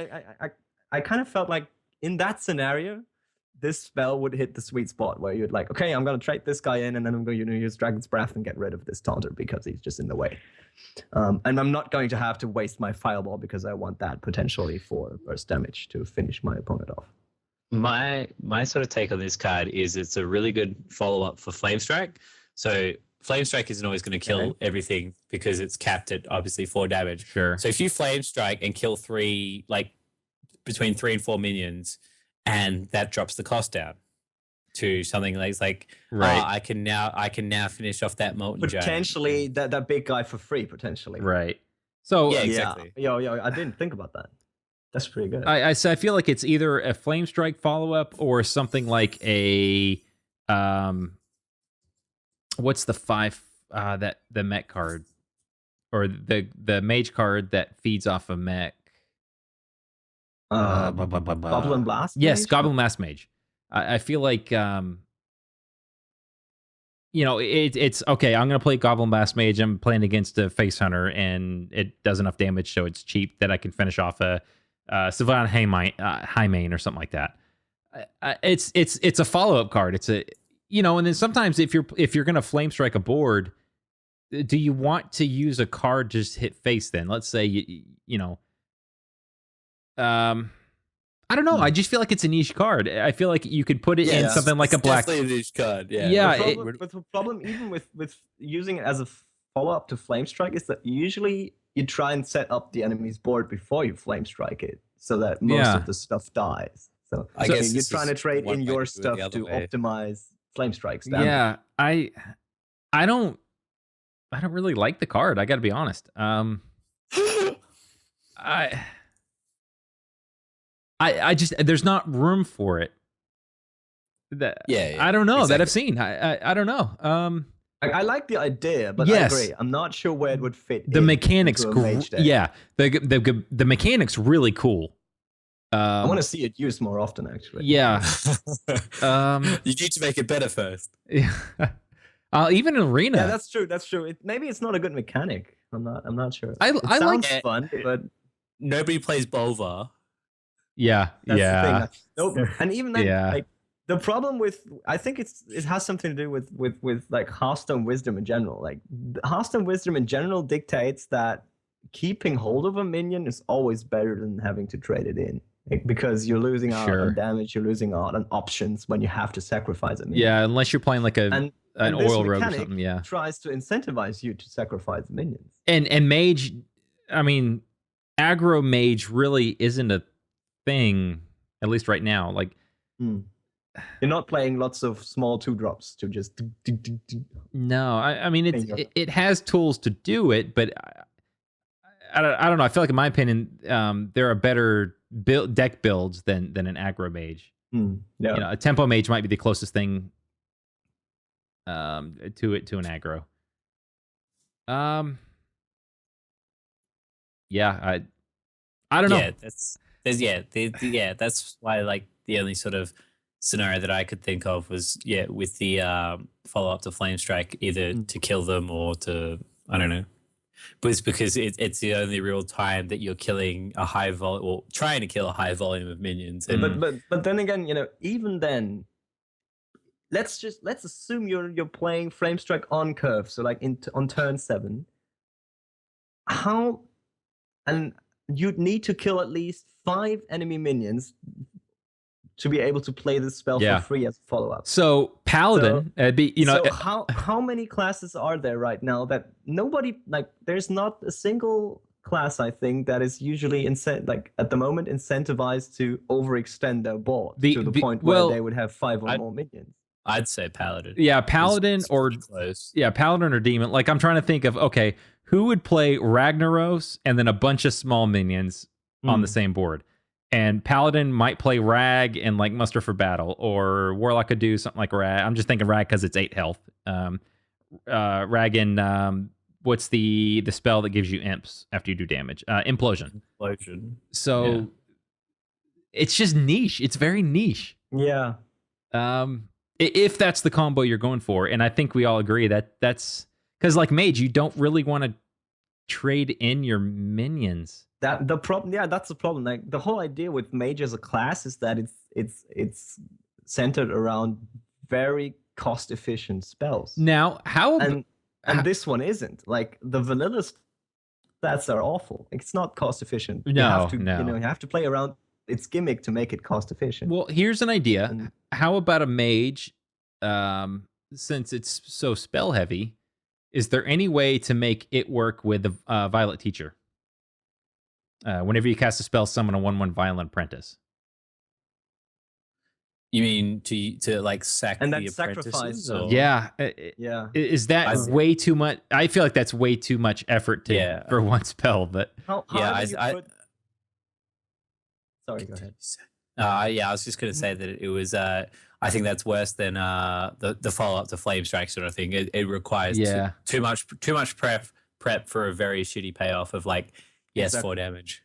I kind of felt like in that scenario, this spell would hit the sweet spot where you'd like, okay, I'm gonna trade this guy in, and then I'm going to use Dragon's Breath and get rid of this taunter because he's just in the way. And I'm not going to have to waste my fireball because I want that potentially for burst damage to finish my opponent off. My sort of take on this card is it's a really good follow-up for Flame Strike. So Flame Strike isn't always going to kill everything because it's capped at obviously 4 damage. Sure. So if you Flame Strike and kill between 3 and 4 minions, and that drops the cost down to something like right. I can now finish off that molten giant. Potentially that big guy for free, potentially. Right. So yeah, exactly. Yeah, I didn't think about that. That's pretty good. I feel like it's either a Flame Strike follow-up or something like a what's the 5 that the mech card or the mage card that feeds off a mech. Goblin Blast? Yes, Mage? Goblin Blast Mage. I feel like it's okay. I'm gonna play Goblin Blast Mage. I'm playing against a Face Hunter, and it does enough damage, so it's cheap that I can finish off a Sylvain Highmane or something like that. It's a follow up card. It's a and then sometimes if you're gonna Flame Strike a board, do you want to use a card to just hit face? Then let's say I don't know. I just feel like it's a niche card. I feel like you could put it in something like a black. Definitely a niche card. Yeah. Yeah. The problem, even with using it as a follow up to Flame Strike, is that usually you try and set up the enemy's board before you Flame Strike it, so that most of the stuff dies. So I guess you're trying to trade in your stuff to optimize Flame Strike's damage. Yeah, I don't really like the card. I got to be honest. I just there's not room for it. I don't know that I've seen. I don't know. I like the idea, but yes. I agree. I'm not sure where it would fit. The mechanics, yeah. The mechanics really cool. I want to see it used more often, actually. Yeah. You need to make it better first. Yeah. Even in arena. Yeah, that's true. Maybe it's not a good mechanic. I'm not sure. I sounds like fun, but nobody plays Bolvar. Yeah. That's yeah. the thing. Nope. And even then, like the problem I think it has something to do with like Hearthstone Wisdom in general. Like Hearthstone Wisdom in general dictates that keeping hold of a minion is always better than having to trade it in. Because you're losing out on damage, you're losing out on options when you have to sacrifice a minion. Yeah, unless you're playing like an oil rogue or something. Yeah, tries to incentivize you to sacrifice minions. And mage, I mean, aggro mage really isn't a thing, at least right now. Like, you're not playing lots of small 2-drops to just. No, I mean it has tools to do it, but I don't know. I feel like in my opinion, there are better deck builds than an aggro mage. Yeah. A tempo mage might be the closest thing to an aggro. Yeah, I don't know. That's why like the only sort of scenario that I could think of was with the follow up to Flame Strike, either to kill them or to I don't know. But it's because it's the only real time that you're killing a high volume or trying to kill a high volume of minions. And but then again, even then, let's assume you're playing Flame Strike on curve, so like on turn 7. And you'd need to kill at least 5 enemy minions to be able to play this spell for free as a follow-up. So Paladin, So how many classes are there right now that nobody there's not a single class I think that is usually at the moment incentivized to overextend their board to the point where they would have 5 or more minions. I'd say Paladin. Yeah, Paladin It's or pretty close. yeah, Paladin or Demon. Like I'm trying to think of okay, who would play Ragnaros and then a bunch of small minions on the same board. And Paladin might play Rag and like muster for battle, or Warlock could do something like Rag. I'm just thinking Rag because it's 8 health. Rag and what's the spell that gives you imps after you do damage? Implosion. So it's just niche. It's very niche. Yeah. If that's the combo you're going for, and I think we all agree that that's because like Mage, you don't really want to trade in your minions. That's the problem. Like the whole idea with Mage as a class is that it's centered around very cost efficient spells. Now, and this one isn't. Like the vanilla stats are awful. It's not cost efficient. You have to play around its gimmick to make it cost efficient. Well, here's an idea. How about a Mage? Since it's so spell heavy, is there any way to make it work with the Violet Teacher? Whenever you cast a spell, summon a 1/1 Violent Apprentice. You mean to like sack and the that sacrifice? Yeah. Is that way too much? I feel like that's way too much effort for one spell. But sorry, go ahead. I was just gonna say that it was. I think that's worse than the follow up to Flame Strike sort of thing. It requires too much prep for a very shitty payoff of like 4 damage.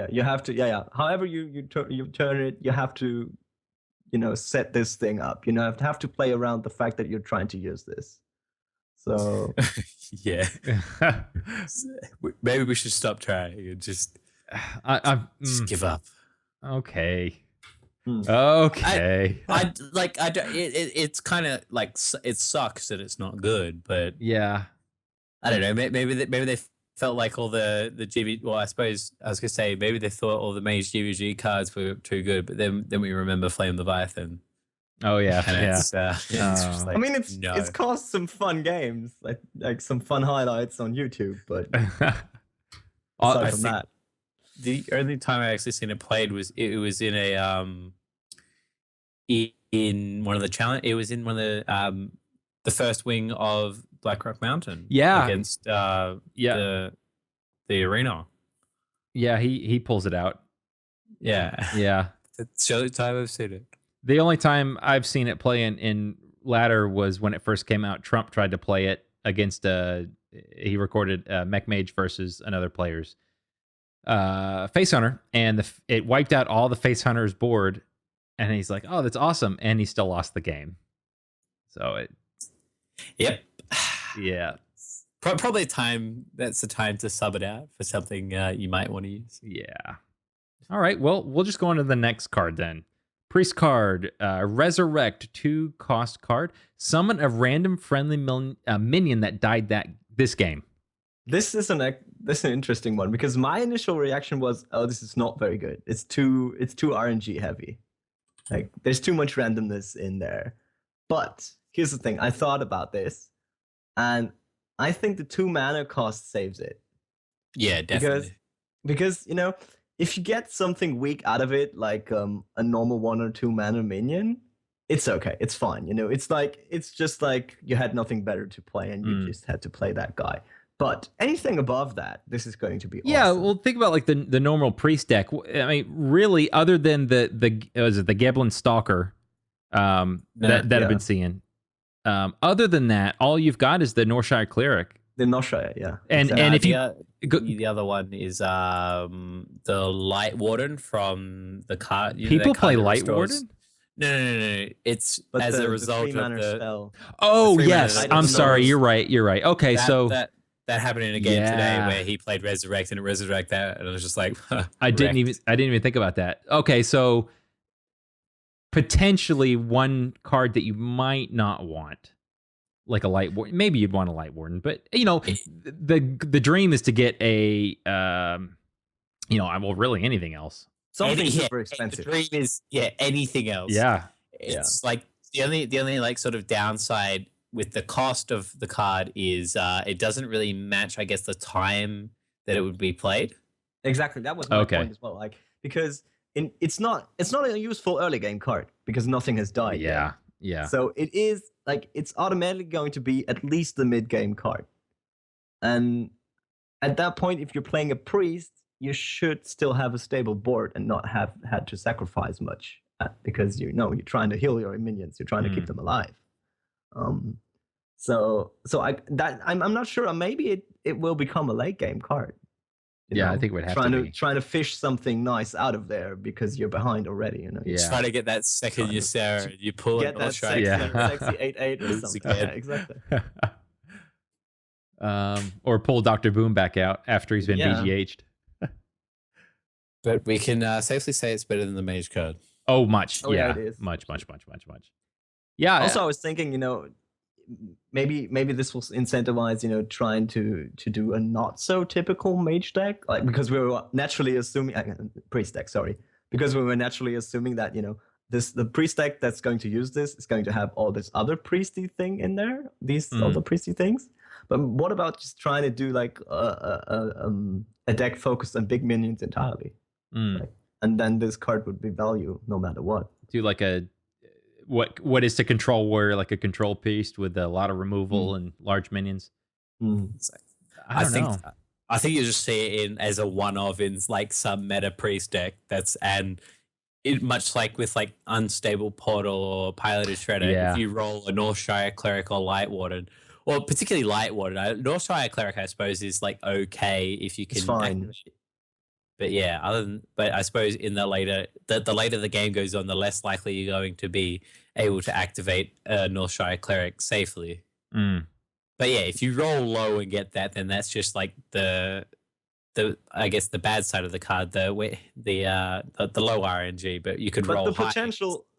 You have to however you turn it, you have to set this thing up. You have to play around the fact that you're trying to use this. So maybe we should stop trying and just give up. Okay. Okay. It's kind of like it sucks that it's not good, but yeah, I don't know. Maybe they felt like all the GV. Well, I suppose I was gonna say maybe they thought all the Mage GVG cards were too good, but then we remember Flame Leviathan. Oh yeah, it's just like, it's caused some fun games, like some fun highlights on YouTube, but aside from that. The only time I actually seen it played was it was in a in one of the challenge. It was in one of the first wing of Blackrock Mountain. Yeah, against the arena. Yeah, he pulls it out. Yeah. It's the only time I've seen it. The only time I've seen it play in ladder was when it first came out. Trump tried to play it against he recorded Mech Mage versus another player's Face Hunter, and it wiped out all the Face Hunter's board, and he's like, "Oh, that's awesome," and he still lost the game. So Yep. Yeah. Probably that's the time to sub it out for something you might want to use. Yeah. All right. Well, we'll just go on to the next card then. Priest card, Resurrect, 2-cost card. Summon a random friendly minion that died this game. This is an interesting one because my initial reaction was, "Oh, this is not very good. It's too RNG heavy. Like there's too much randomness in there." But here's the thing: I thought about this, and I think the 2 mana cost saves it. Yeah, definitely. Because if you get something weak out of it, like a normal 1 or 2 mana minion, it's okay. It's fine. It's just like you had nothing better to play, and you just had to play that guy. But anything above that, this is going to be awesome. Yeah, well, think about like the normal priest deck. I mean, really, other than the Geblin Stalker that I've been seeing. Other than that, all you've got is the Norshire Cleric. The Norshire, yeah. And if the other one is the Light Warden from the card. People play Light Warden? No. It's as a result of the spell. Oh yes, I'm sorry. You're right. Okay, that happened in a game today where he played Resurrect and Resurrect that, and I was just like, I didn't even think about that. Okay, so potentially one card that you might not want, like a Light Warden. Maybe you'd want a Light Warden, but the dream is to get a really anything else. Something super expensive. The dream is anything else. Yeah, it's like the only like sort of downside with the cost of the card is it doesn't really match, I guess, the time that it would be played. Exactly, that was my point as well. Like because it's not a useful early game card because nothing has died. Yeah, Yeah. So it is like it's automatically going to be at least the mid-game card. And at that point, if you're playing a priest, you should still have a stable board and not have had to sacrifice much because you're trying to heal your minions, you're trying to keep them alive. So I'm not sure. Maybe it will become a late game card. I think it would have to be. Trying to fish something nice out of there because you're behind already. Yeah. Try to get that second Ysera, you pull get it. that sexy 8/8 or something. Yeah, exactly. Or pull Dr. Boom back out after he's been BGH'd. But we can safely say it's better than the mage card. Oh, much. Oh, yeah, it is. Much. Yeah. Also, I was thinking, maybe this will incentivize, trying to do a not so typical mage deck, like because we were naturally assuming priest deck, because we were naturally assuming that the priest deck that's going to use this is going to have all this other priesty thing in there, these other priesty things. But what about just trying to do like a deck focused on big minions entirely? And then this card would be value no matter what. Do like a what is to control warrior, like a control priest with a lot of removal and large minions. I think you just see it in as a one-off in like some meta priest deck much like with like unstable portal or piloted shredder. If you roll a Northshire cleric or light warden, or particularly light warden, Northshire cleric I suppose is like okay if you can. It's fine. Activate it. But but I suppose in the later the game goes on, the less likely you're going to be able to activate a Northshire cleric safely. But yeah, if you roll low and get that, then that's just like the I guess the bad side of the card, the low RNG. But you could roll the high.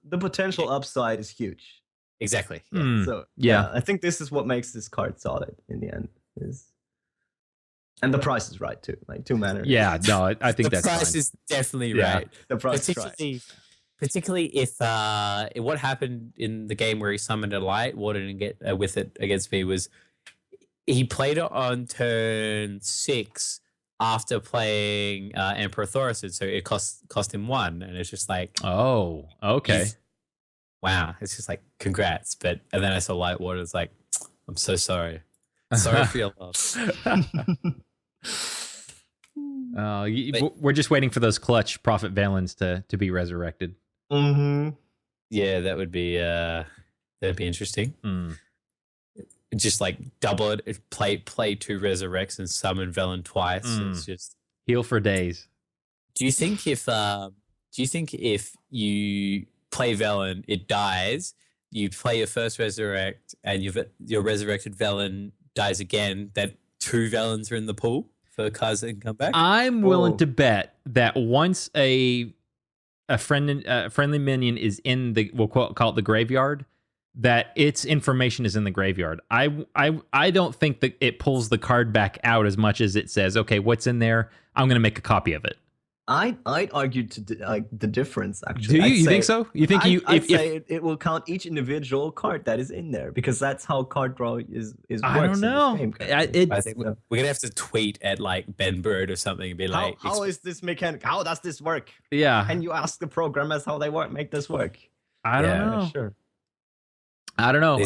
The potential upside is huge. Exactly. So I think this is what makes this card solid in the end. And the price is right too, like 2 mana. Yeah, no, I think that's the price fine. is definitely right. The price is right. Particularly if what happened in the game where he summoned a light warden and get with it against me was he played it on turn 6 after playing Emperor Thorison, so it cost him 1, and it's just like, oh, okay, wow, it's just like congrats. And then I saw light warden, it's like, I'm so sorry for your loss. We're just waiting for those clutch Prophet Valens to be resurrected. Yeah, that would be that'd be interesting. Just like double it, play 2 resurrects and summon Velen twice. It's just heal for days. Do you think if you play Velen, it dies, you play your first resurrect, and your resurrected Velen dies again, that 2 Velens are in the pool for cards that can come back? I'm willing to bet that once a friendly minion is in we'll call it the graveyard, that its information is in the graveyard. I don't think that it pulls the card back out as much as it says, okay, what's in there? I'm going to make a copy of it. I'd argue the difference, actually. Do you? You think so? You think I'd say it will count each individual card that is in there, because that's how card draw is I works don't know. I think we're gonna have to tweet at like Ben Bird or something and be like, how is this mechanic? How does this work? Yeah. Can you ask the programmers how they make this work? I don't know. Sure. I don't know.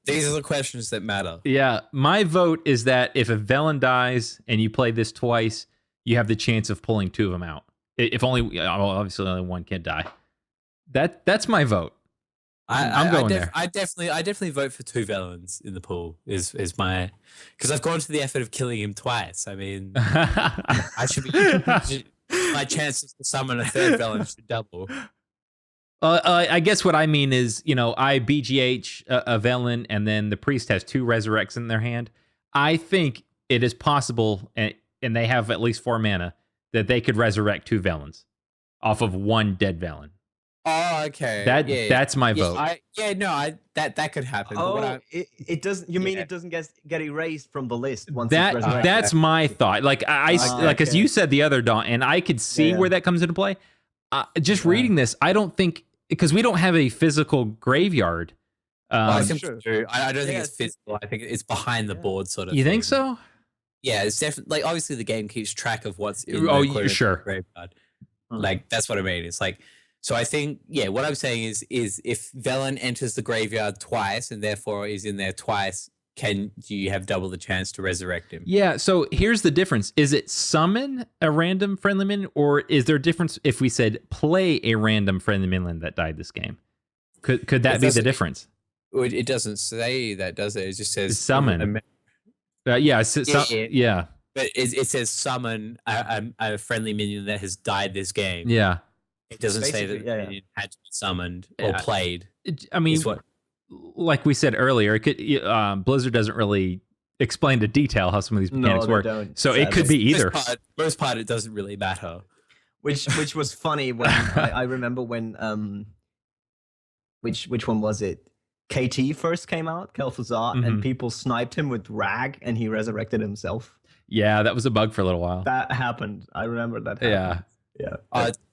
These are the questions that matter. Yeah. My vote is that if a Velen dies and you play this twice, you have the chance of pulling 2 of them out. If obviously only 1 can die. That's my vote. I'm going there. I definitely vote for 2 Velens in the pool. Is my, because I've gone to the effort of killing him twice. I mean, I should be. My chances to summon a 3rd Velen should double. I guess what I mean is, I BGH a Velen, and then the priest has 2 resurrects in their hand. I think it is possible, and they have at least 4 mana, that they could resurrect 2 Velens off of 1 dead Velen. Oh, okay. That's my vote. That could happen. Oh, it doesn't. You mean it doesn't get erased from the list once it's resurrected? That's my thought. Like as you said the other Dawn, and I could see where that comes into play. Just reading this, I don't think, because we don't have a physical graveyard. I think I don't think it's physical. I think it's behind the board sort of. You thing. think so? Yeah, it's definitely, like, obviously the game keeps track of what's in the sure graveyard. Like, that's what I mean. It's like, So I think, what I'm saying is if Velen enters the graveyard twice and therefore is in there twice, do you have double the chance to resurrect him? Yeah, so here's the difference. Is it summon a random friendly minion, or is there a difference if we said play a random friendly minion that died this game? Could that be the difference? It doesn't say that, does it? It just says summon. Yeah. But it says summon a friendly minion that has died this game. Yeah. It doesn't say that it had to be summoned or played. I mean, like we said earlier, it could Blizzard doesn't really explain to detail how some of these mechanics work. Don't. So it could be either. Most part, it doesn't really matter. Which was funny when I remember when which one was it? KT first came out, Kel'Thuzar, and people sniped him with Rag, and he resurrected himself. Yeah, that was a bug for a little while. That happened. I remember that happened. Yeah.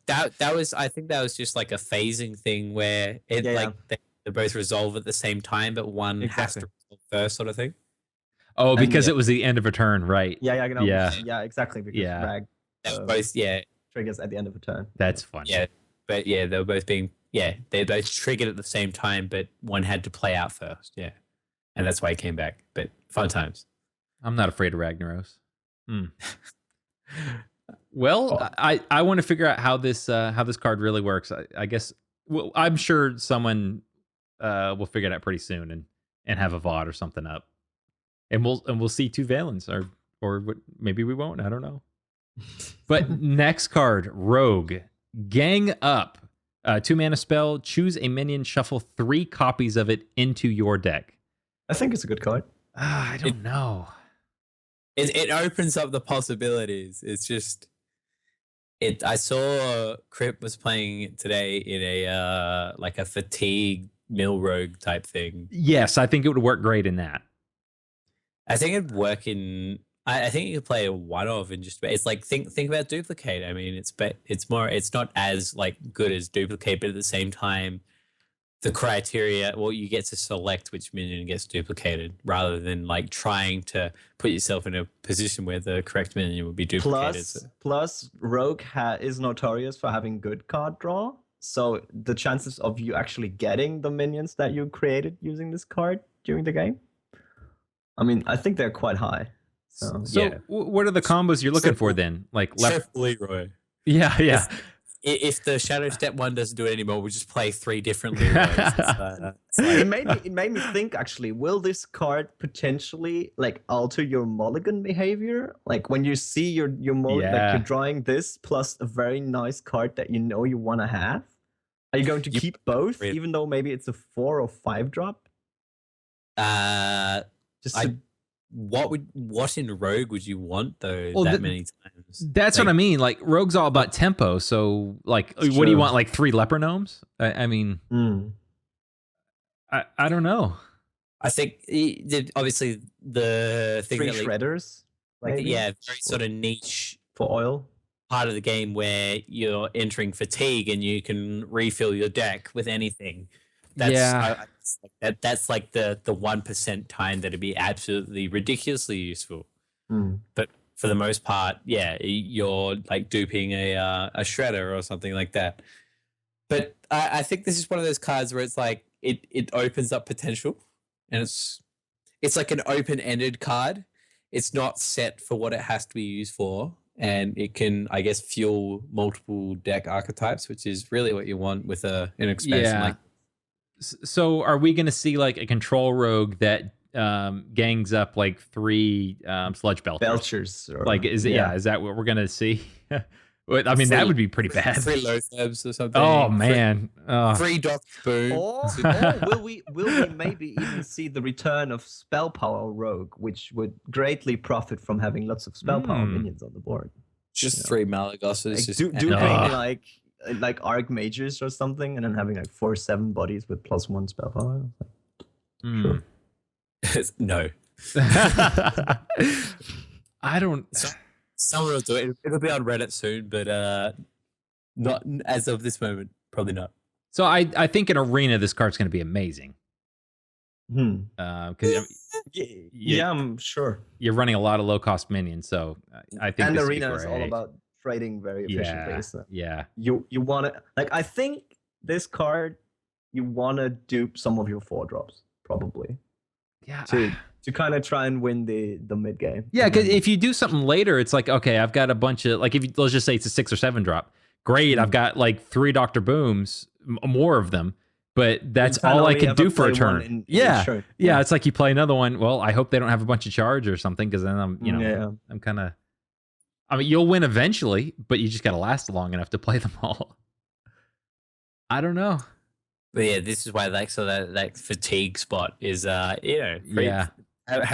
That was, I think that was just like a phasing thing where they both resolve at the same time, but one has to resolve first, sort of thing. Oh, because it was the end of a turn, right? Yeah, exactly. Because Rag both triggers at the end of a turn. That's fun. Yeah, but they were both they both triggered at the same time, but one had to play out first. Yeah, and that's why he came back. But fun times. I'm not afraid of Ragnaros. Well, I want to figure out how this card really works. I guess I'm sure someone will figure it out pretty soon and have a VOD or something up, and we'll see 2 Valens or maybe we won't. I don't know. But next card, Rogue, Gang Up, 2-mana spell. Choose a minion, shuffle 3 copies of it into your deck. I think it's a good card. I don't know. It opens up the possibilities. It's just I saw Crip was playing it today in a like a fatigue mill rogue type thing. Yes, I think it would work great in that. I think it'd work in. I think you could play a one-off and just. It's like think about Duplicate. I mean, it's not as like good as Duplicate, but at the same time, the criteria. Well, you get to select which minion gets duplicated rather than like trying to put yourself in a position where the correct minion would be duplicated. Plus, Rogue is notorious for having good card draw. So the chances of you actually getting the minions that you created using this card during the game, I mean, I think they're quite high. So what are the combos you're looking for then? Like left Leroy. Yeah. If the Shadow Step one doesn't do it anymore, we'll just play 3 different Leroys. It made me think, actually, will this card potentially like alter your mulligan behavior? Like when you see your mulligan, like you're drawing this plus a very nice card that you know you want to have. Are you going to keep both, even though maybe it's a 4 or 5 drop? What in Rogue would you want though? Well, many times. That's what I mean. Like Rogue's all about tempo. So like, what do you want? Like 3 leper gnomes? I mean, I don't know. I think obviously the thing 3 shredders, like very sort of niche for oil part of the game where you're entering fatigue and you can refill your deck with anything. That's like the 1% time that'd be absolutely ridiculously useful. But for the most part, you're like duping a shredder or something like that. But I think this is one of those cards where it's like it opens up potential, and it's like an open-ended card. It's not set for what it has to be used for, and it can, I guess, fuel multiple deck archetypes, which is really what you want with an expansion like. So are we going to see like a control rogue that gangs up like 3 sludge belchers? Like is that what we're going to see? I mean, that would be pretty bad. 3 Lothebs or something. Oh man, 3 Doc Spoon. Or will we maybe even see the return of spell power rogue, which would greatly profit from having lots of spell power minions on the board? Just 3 Malagosses. Like like arc mages or something, and then having like 4/7 bodies with +1 spell power. Sure. No. I don't. Someone will do it. It'll be on Reddit soon, but not as of this moment. Probably not. So I think in Arena this card's going to be amazing. I'm sure you're running a lot of low cost minions, so I think and Arena is all about trading very efficiently. So Yeah. you want to, like, I think this card, you want to dupe some of your 4-drops probably Yeah. to kind of try and win the mid game. Yeah, because if you do something later, it's like, okay, I've got a bunch of, like, if you, let's just say it's a 6 or 7 drop. Great, I've got like 3 Dr. Booms, more of them, but that's all I can do for a turn. Yeah, it's like you play another one. Well, I hope they don't have a bunch of charge or something, because then I'm kind of. I mean, you'll win eventually, but you just got to last long enough to play them all. I don't know. But yeah, this is why that fatigue spot is have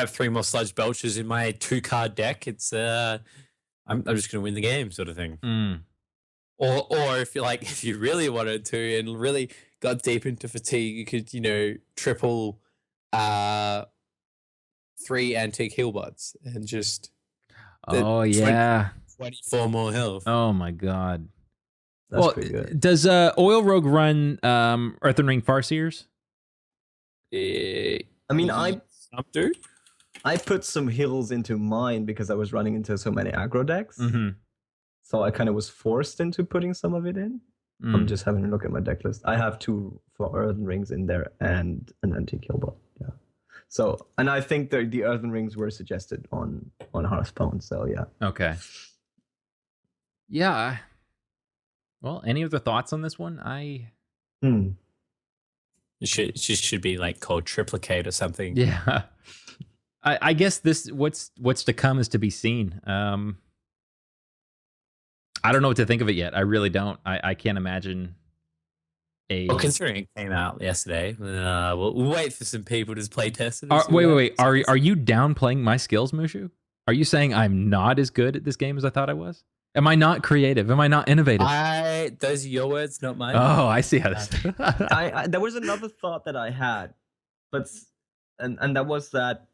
3 more sludge belchers in my 2-card deck. It's I'm just gonna win the game, sort of thing. Or if you really wanted to and really got deep into fatigue, you could triple 3 antique healbots and just 24 more health. Oh my god. That's pretty good. Does Oil Rogue run Earthen Ring Farseers? I mean, I put some heals into mine because I was running into so many aggro decks. So I kind of was forced into putting some of it in. I'm just having a look at my deck list. I have 2 for Earthen Rings in there and an antique healbot. Yeah. So, and I think the Earthen Rings were suggested on Hearthstone. So yeah. Okay. Yeah. Well, any other thoughts on this one? It should be like called Triplicate or something. Yeah. I guess this what's to come is to be seen. I don't know what to think of it yet. I really don't. I can't imagine Well, considering it came out yesterday, we'll wait for some people to play test it. Wait. Are you downplaying my skills, Mushu? Are you saying I'm not as good at this game as I thought I was? Am I not creative? Am I not innovative? Those are your words, not mine. Oh, I see how this. There was another thought that I had, but that was that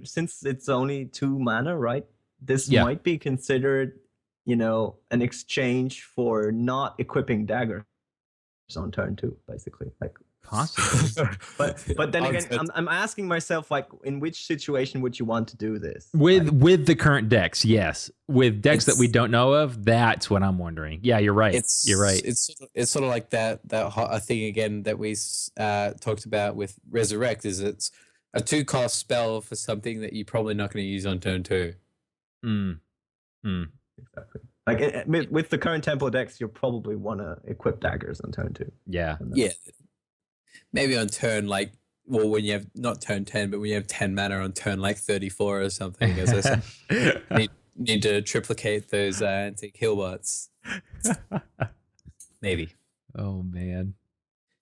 since it's only 2 mana, right? This might be considered, an exchange for not equipping daggers on turn 2, basically. Like possibly. but then again, I'm asking myself, like, in which situation would you want to do this? With the current decks, yes. With decks that we don't know of, that's what I'm wondering. Yeah, you're right. You're right. It's sort of like that thing again that we talked about with Resurrect. Is it's a 2-cost spell for something that you're probably not going to use on turn 2. Exactly. Like with the current tempo decks, you'll probably want to equip daggers on turn 2. Yeah. Maybe on turn when you have not turn 10, but when you have 10 mana on turn 34 or something, as I said, need to triplicate those antique healbots. Maybe. Oh man.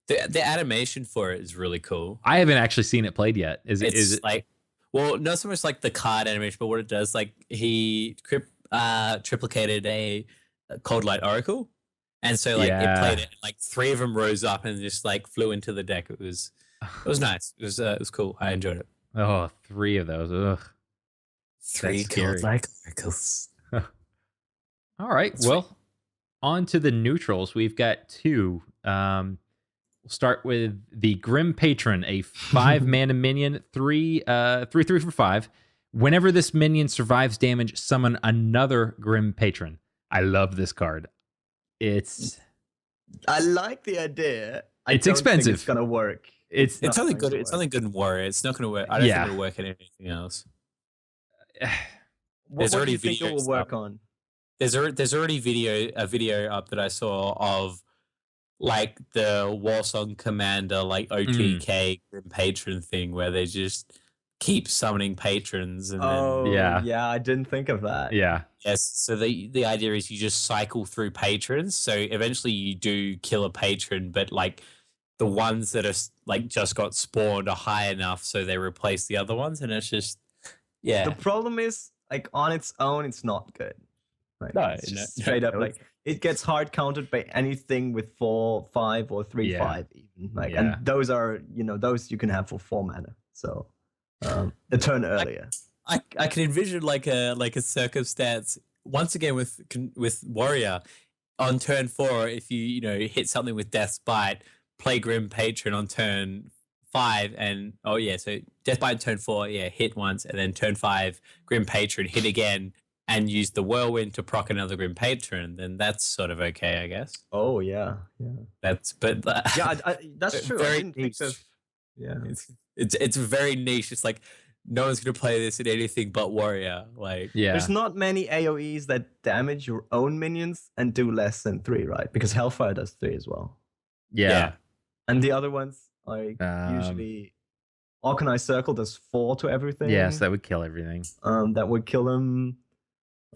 The animation for it is really cool. I haven't actually seen it played yet. Is it like, well, not so much like the card animation, but what it does, like he triplicated a Cold Light Oracle, and so it played it. Like 3 of them rose up and just flew into the deck. It was nice. It was cool. I enjoyed it. Oh, 3 of those. Ugh. 3 Cold Light Oracles. All right. Well, on to the neutrals. We've got 2. We'll start with the Grim Patron, a 5 mana minion, 3 for 5. Whenever this minion survives damage, summon another Grim Patron. I love this card. I like the idea. It's expensive. It's gonna work. It's only good. It's only good in Warrior. It's not gonna work. I don't think it'll work in anything else. What do you think it will work on? There's already a video up that I saw of like the Warsong Commander OTK Grim Patron thing where they just keep summoning patrons and I didn't think of that. Yes, so the idea is you just cycle through patrons, so eventually you do kill a patron, but the ones that are just got spawned are high enough so they replace the other ones, and it's just the problem is on its own it's not good. Straight up it gets hard countered by anything with 4/5 or 3/5 even and those are those you can have for 4 mana, so a turn earlier. I can envision a circumstance once again with Warrior on turn 4. If you hit something with Death's Bite, play Grim Patron on turn 5, and so Death Bite turn 4, hit once, and then turn 5 Grim Patron hit again, and use the whirlwind to proc another Grim Patron, then that's sort of okay, I guess. Oh yeah. That's That's true. I very didn't think so. niche. Yeah. It's very niche. It's like no one's gonna play this in anything but warrior. Like Yeah. There's not many AoEs that damage your own minions and do less than 3, right? Because Hellfire does 3 as well. Yeah. And the other ones, like usually Organized Circle does 4 to everything. Yes, that would kill everything. That would kill him.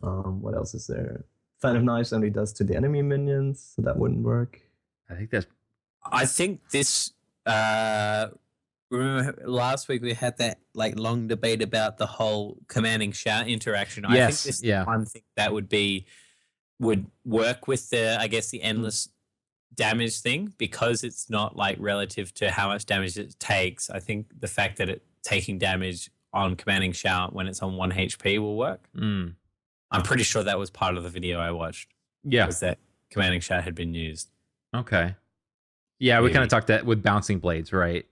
What else is there? Fan of Knives only does to the enemy minions, so that wouldn't work. I think this. Remember last week we had that like long debate about the whole commanding shout interaction. Yes, I think this yeah. is one thing that would work with the endless damage thing, because it's not like relative to how much damage it takes. I think the fact that it taking damage on commanding shout when it's on 1 HP will work. I'm pretty sure that was part of the video I watched. Yeah. Was that commanding shout had been used. Okay. Yeah, we kind of talked that with bouncing blades, right?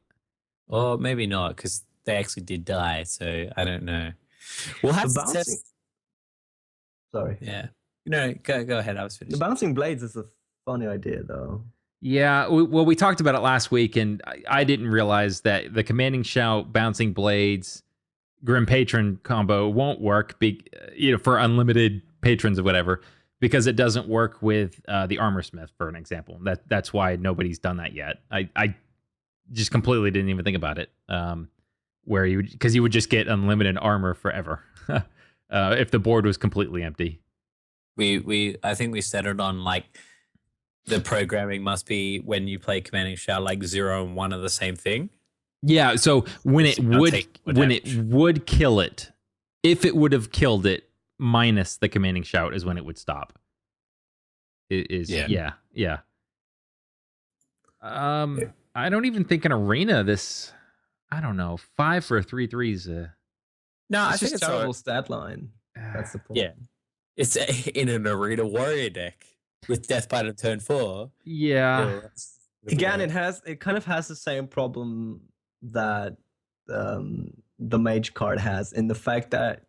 Or maybe not, because they actually did die, so I don't know. We'll have to test. Sorry. Yeah. No, go ahead. I was finished. The bouncing blades is a funny idea, though. Yeah, well, we talked about it last week, and I didn't realize that the commanding shout, bouncing blades, Grim Patron combo won't work, for unlimited patrons or whatever, because it doesn't work with the Armor Smith, for an example. That's why nobody's done that yet. I just completely didn't even think about it. Because you would just get unlimited armor forever if the board was completely empty. I think we settled on like the programming must be when you play commanding shout, like 0 and 1 are the same thing. Yeah, so when it would kill it, if it would have killed it minus the commanding shout is when it would stop. Yeah. I don't even think an arena I don't know, 5 for a 3/3 No, I It's think just it's a terrible all, stat line. That's the point. yeah. It's in an arena warrior deck with Death Bite on turn 4. Yeah. Again, it kind of has the same problem that the mage card has, in the fact that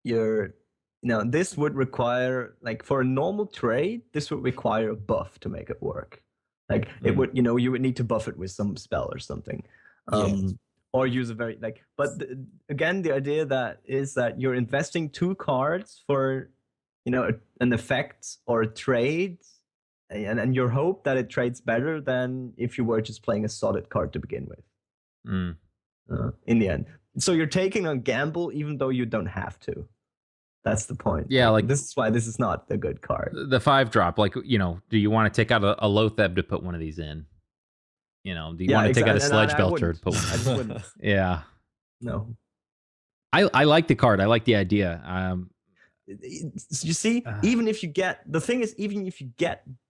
this would require, like, for a normal trade, this would require a buff to make it work. Like it would, you would need to buff it with some spell or something, or use a very again, the idea is that you're investing 2 cards for, an effect or a trade, and your hope that it trades better than if you were just playing a solid card to begin with. In the end, so you're taking a gamble even though you don't have to. That's the point. Yeah, like this is why this is not a good card. The 5-drop, like, do you want to take out a Lotheb to put one of these in? Do you want to take out a Sledge Belcher to put one? I just wouldn't. Yeah. No. I like the card. I like the idea. You see, even if you get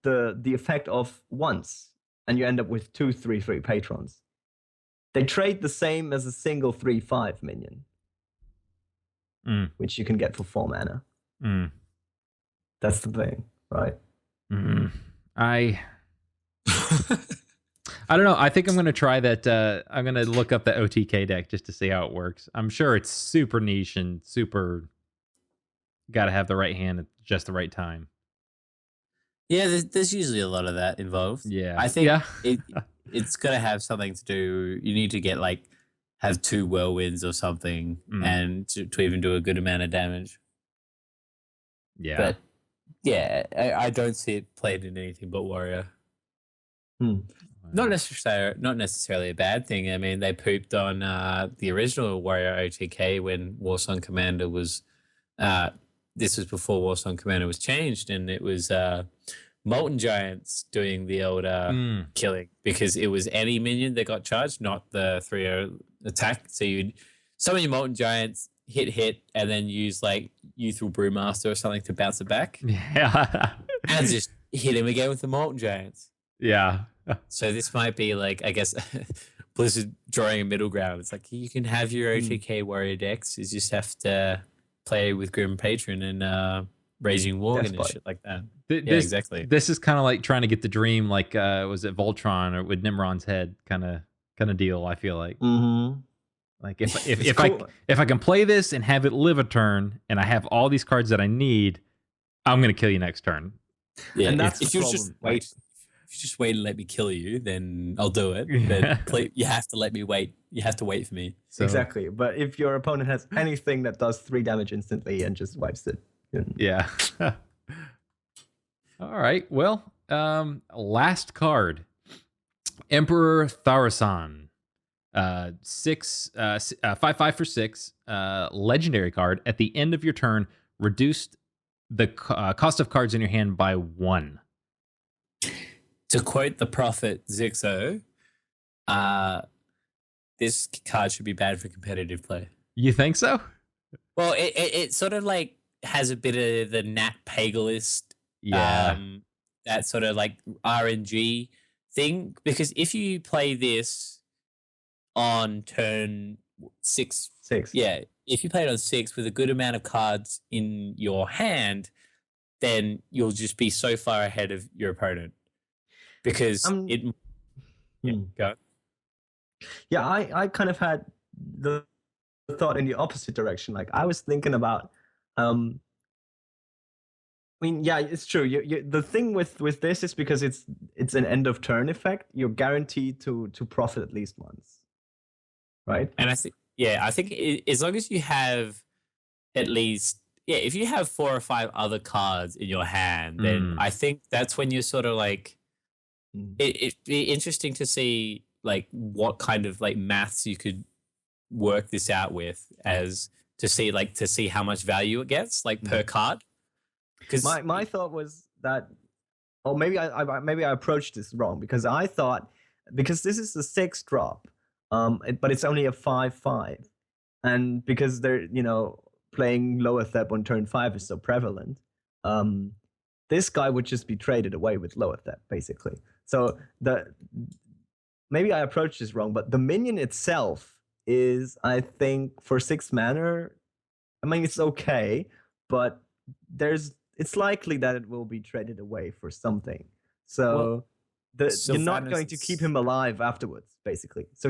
the effect of once, and you end up with 2 3/3 patrons, they trade the same as a single 3/5 minion. Which you can get for 4 mana. That's the thing, right? I don't know. I think I'm going to try that. I'm going to look up the OTK deck just to see how it works. I'm sure it's super niche and super got to have the right hand at just the right time. Yeah, there's usually a lot of that involved. Yeah. I think it's going to have something to do. You need to get have 2 whirlwinds or something, and to even do a good amount of damage. Yeah. But yeah, I don't see it played in anything but warrior. Not necessarily a bad thing. I mean, they pooped on the original warrior OTK when Warsong Commander was. This was before Warsong Commander was changed, and it was Molten Giants doing the old killing, because it was any minion that got charged, not the 3/0 attack. So you'd summon your Molten Giants, hit, and then use like Youthful Brewmaster or something to bounce it back. Yeah. And just hit him again with the Molten Giants. Yeah. So this might be like, I guess, Blizzard drawing a middle ground. It's like you can have your OTK warrior decks. You just have to play with Grim Patron and Raging Worgen and shit like that. Exactly. This is kind of like trying to get the dream, like was it Voltron or with Nimron's head kind of deal, I feel like. Like if I can play this and have it live a turn, and I have all these cards that I need, I'm gonna kill you next turn. Yeah, And that's if the you problem, just right? wait, if you just wait and let me kill you, then I'll do it. But you have to let me wait. You have to wait for me. So, Exactly. But if your opponent has anything that does 3 damage instantly and just wipes it, Yeah. All right. Well, last card, Emperor Tharasan. 5/5 for 6. Legendary card. At the end of your turn, reduced the cost of cards in your hand by 1. To quote the prophet Zixo, this card should be bad for competitive play. You think so? Well, it sort of like has a bit of the Nat Pagalist, Yeah. that sort of like RNG thing. Because if you play this on turn 6, 6. yeah, if you play it on 6 with a good amount of cards in your hand, then you'll just be so far ahead of your opponent. Because go. Yeah, I kind of had the thought in the opposite direction. Like I was thinking about, I mean, yeah, it's true. The thing with this is because it's an end of turn effect. You're guaranteed to profit at least once, right? And I think as long as you have at least if you have 4 or 5 other cards in your hand, then I think that's when you're sort of like it'd be interesting to see like what kind of like maths you could work this out with as to see how much value it gets like per card. Because my thought was that, or maybe I approached this wrong, because I thought, because this is the 6 drop, but it's only a 5/5, and because they're playing lower thep on turn 5 is so prevalent, this guy would just be traded away with lower thep basically. So maybe I approached this wrong, but the minion itself is, I think, for 6 mana, I mean, it's okay, but it's likely that it will be traded away for something. So you're not going to keep him alive afterwards, basically. So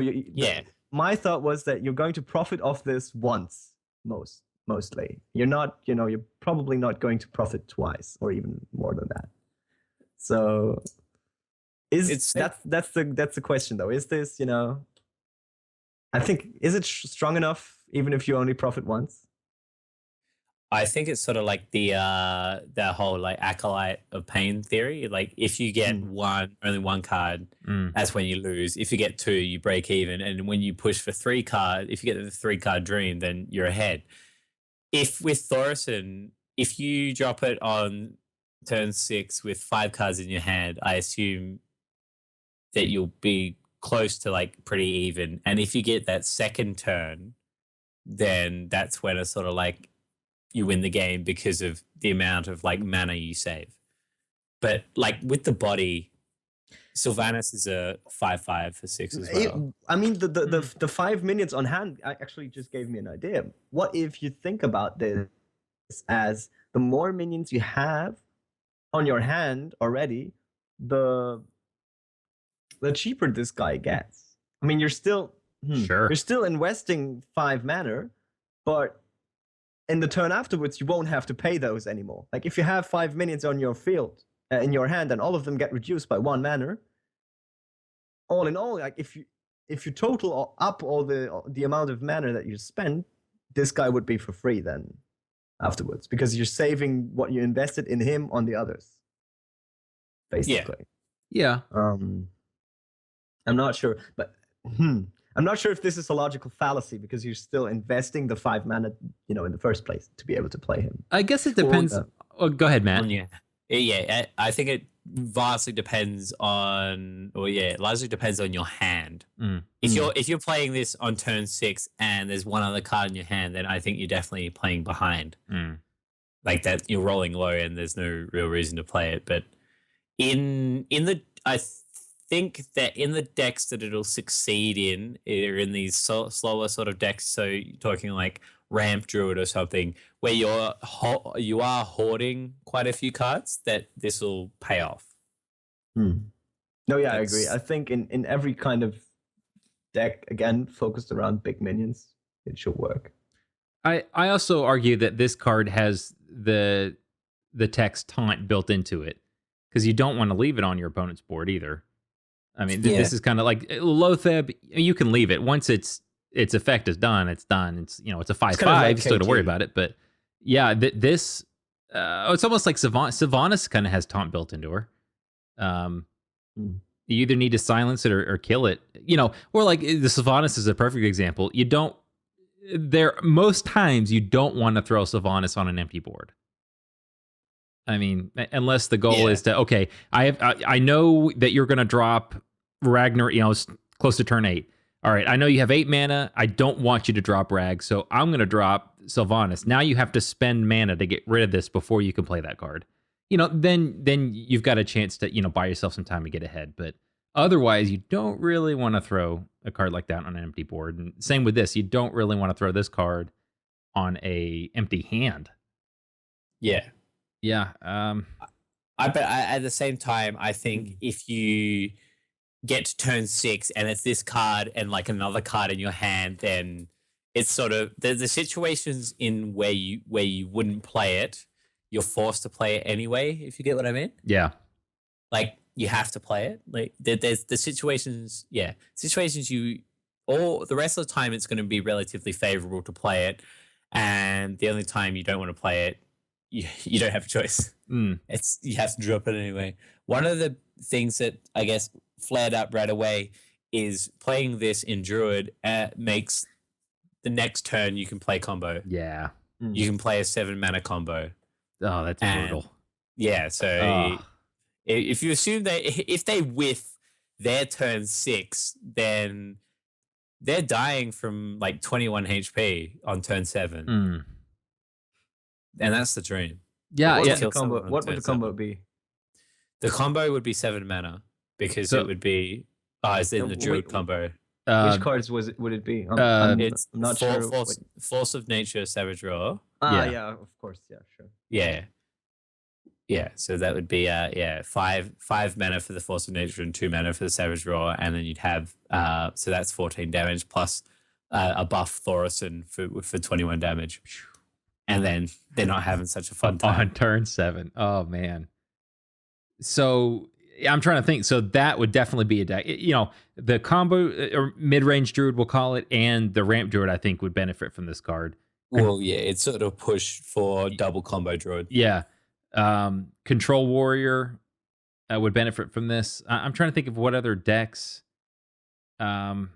my thought was that you're going to profit off this once, mostly. You're not, you're probably not going to profit twice or even more than that. So that's the question though. Is this, I think, is it strong enough even if you only profit once? I think it's sort of like the whole like acolyte of pain theory. Like if you get only one card, that's when you lose. If you get 2, you break even. And when you push for 3 card, if you get the 3-card dream, then you're ahead. If with Thaurissan, if you drop it on turn 6 with 5 cards in your hand, I assume that you'll be close to like pretty even. And if you get that second turn, then that's when it's sort of like you win the game because of the amount of like mana you save. But like with the body, Sylvanas is a 5/5 for 6 as well. I mean, the 5 minions on hand actually just gave me an idea. What if you think about this as the more minions you have on your hand already, the cheaper this guy gets. I mean, you're still you're still investing 5 mana, but in the turn afterwards, you won't have to pay those anymore. Like if you have 5 minions on your field, in your hand, and all of them get reduced by 1 mana, all in all, like if you total up all the amount of mana that you spend, this guy would be for free then afterwards, because you're saving what you invested in him on the others, basically. Yeah. I'm not sure, but I'm not sure if this is a logical fallacy, because you're still investing the 5 mana, in the first place to be able to play him. I guess it depends. Go ahead, Matt. Yeah. I think it vastly depends on, largely depends on your hand. If you're playing this on turn 6 and there's one other card in your hand, then I think you're definitely playing behind. Like that, you're rolling low and there's no real reason to play it. But I think that in the decks that it'll succeed in, are in these slower sort of decks. So you're talking like Ramp Druid or something, where you are hoarding quite a few cards, that this will pay off. No, yeah, I agree. I think in every kind of deck, again, focused around big minions, it should work. I also argue that this card has the text taunt built into it because you don't want to leave it on your opponent's board either. I mean, this is kind of like Lotheb. You can leave it once its effect is done. It's done. It's it's a 5/5. You still got to worry about it. But yeah, this it's almost like Sylvanas kind of has taunt built into her. You either need to silence it or kill it. Or like the Sylvanas is a perfect example. Most times you don't want to throw Sylvanas on an empty board. I mean, unless the goal is to, okay, I know that you're going to drop Ragnar, close to turn 8. All right, I know you have 8 mana. I don't want you to drop Rag, so I'm going to drop Sylvanas. Now you have to spend mana to get rid of this before you can play that card. Then you've got a chance to, buy yourself some time to get ahead. But otherwise, you don't really want to throw a card like that on an empty board. And same with this. You don't really want to throw this card on a empty hand. Yeah. Yeah. But at the same time, I think if you get to turn 6 and it's this card and like another card in your hand, then it's sort of the situations in where you wouldn't play it, you're forced to play it anyway, if you get what I mean. Yeah. Like you have to play it. Like there's the situations all the rest of the time it's going to be relatively favorable to play it, and the only time you don't want to play it, you don't have a choice. You have to drop it anyway. One of the things that I guess flared up right away is playing this in Druid makes the next turn you can play combo. Yeah. You can play a 7 mana combo. Oh, that's brutal. Yeah, so if you assume if they whiff their turn 6, then they're dying from like 21 HP on turn 7. And that's the dream. Yeah, what would the combo be? The combo would be 7 mana because it would be is in the Druid combo. Which cards would it be? It's I'm not sure. sure. Force of Nature, Savage Roar. Yeah, of course. Yeah, sure. Yeah. So that would be 5 mana for the Force of Nature and 2 mana for the Savage Roar, and then you'd have so that's 14 damage plus a buff Thorison for 21 damage. And then they're not having such a fun time. On turn 7. Oh, man. So I'm trying to think. So that would definitely be a deck. The combo or mid-range Druid, we'll call it, and the ramp Druid, I think, would benefit from this card. Well, yeah, it's sort of push for double combo Druid. Yeah. Control Warrior would benefit from this. I'm trying to think of what other decks. Do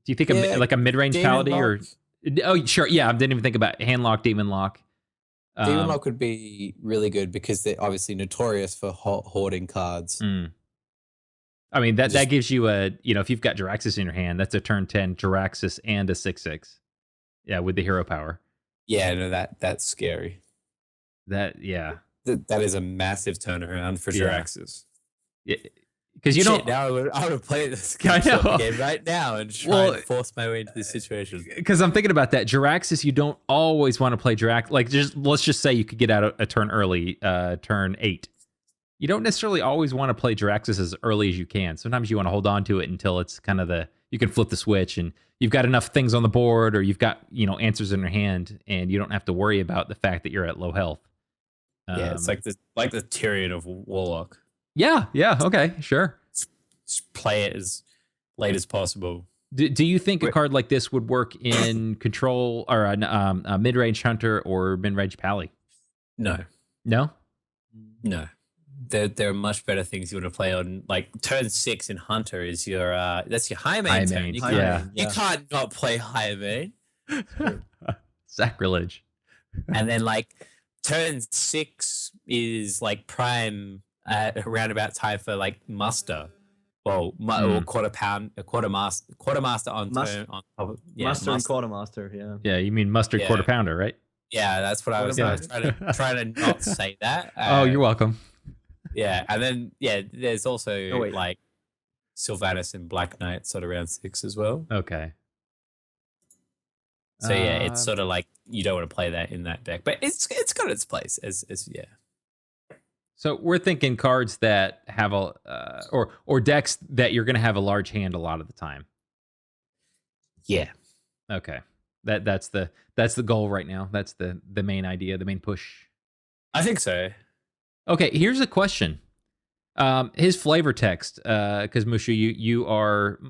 you think like a mid-range Paladin or... Oh, sure. Yeah, I didn't even think about Handlock, Demon Lock. Demon Lock would be really good because they're obviously notorious for hoarding cards. I mean, that gives you if you've got Jiraxis in your hand, that's a turn 10 Jiraxis and a 6/6. Yeah, with the hero power. Yeah, no, that's scary. That is a massive turnaround for Jiraxis. Yeah. Because you don't. Now I would have played this game right now and try and force my way into this situation. Because I'm thinking about that Jiraxis, you don't always want to play Jiraxis. Like, let's just say you could get out a turn early, turn 8. You don't necessarily always want to play Jiraxis as early as you can. Sometimes you want to hold on to it until it's kind of you can flip the switch and you've got enough things on the board, or you've got answers in your hand, and you don't have to worry about the fact that you're at low health. Yeah, it's like the Tyrion of Warlock. Yeah, okay, sure. Just play it as late as possible. Do you think a card like this would work in Control or a mid-range Hunter or mid-range Pally? No. There are much better things you want to play on. Like turn 6 in Hunter is your that's your high main turn. You can't not play high main. Sacrilege. And then like turn 6 is like prime around about time for like muster. Well, or quartermaster on turn on top of Master and quartermaster, yeah. Yeah, you mean mustard quarter pounder, right? Yeah, that's what I was trying to not say that. Oh, you're welcome. Yeah, and then there's also like Sylvanas and Black Knight sort of around 6 as well. Okay. So it's sort of like you don't want to play that in that deck, but it's got its place as. So we're thinking cards that have or decks that you're going to have a large hand a lot of the time. Yeah. Okay. That's the goal right now. That's the main idea, the main push. I think so. Okay, here's a question. His flavor text, because Mushu, you are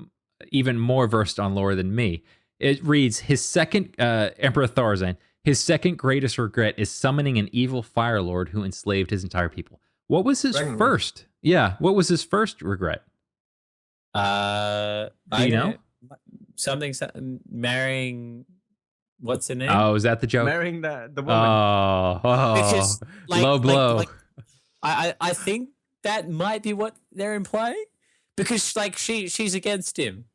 even more versed on lore than me. It reads, his second Emperor Tharzan, his second greatest regret is summoning an evil fire lord who enslaved his entire people. What was his first? Yeah, what was his first regret? Do you know? Something marrying. What's her name? Oh, is that the joke? Marrying the woman. Oh, Because, low blow. I think that might be what they're implying, because like she's against him.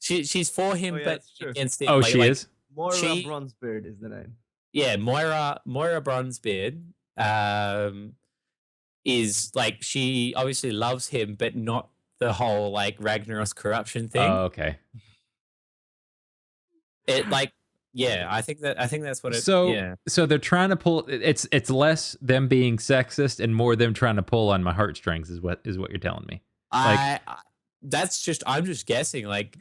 She's for him, but against him. Oh, she is? Moira Bronzebeard is the name. Yeah, Moira Bronzebeard is like, she obviously loves him, but not the whole like Ragnaros corruption thing. Oh, okay. It like, yeah, I think that's what it. So they're trying to pull. It's less them being sexist and more them trying to pull on my heartstrings. Is what you're telling me. That's just, I'm just guessing. Like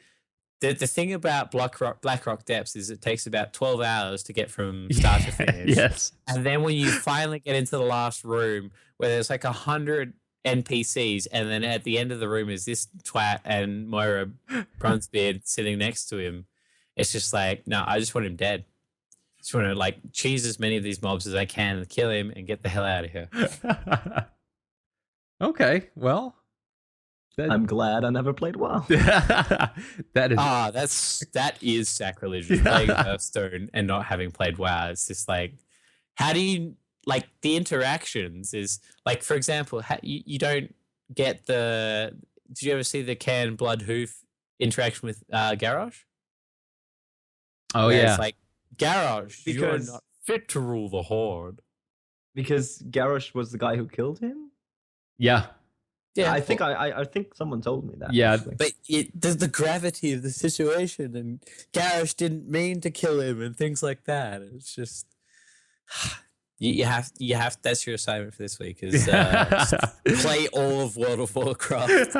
the thing about Blackrock Depths is it takes about 12 hours to get from start to finish. Yes. And then when you finally get into the last room where there's like 100 NPCs, and then at the end of the room is this twat and Moira Bronzebeard sitting next to him. It's just like, no, I just want him dead. Just want to like cheese as many of these mobs as I can and kill him and get the hell out of here. Okay, well, I'm glad I never played WoW. That is sacrilege. Playing Hearthstone and not having played WoW. It's just like, how do you, like, the interactions is like, for example, you don't get the. Did you ever see the Can Blood Hoof interaction with Garrosh? Oh, where yeah. It's like, Garrosh, you're not fit to rule the Horde. Because Garrosh was the guy who killed him? Yeah. Yeah, I think someone told me that. Yeah, actually. but there's the gravity of the situation, and Garrosh didn't mean to kill him, and things like that. It's just you have. That's your assignment for this week: is play all of World of Warcraft.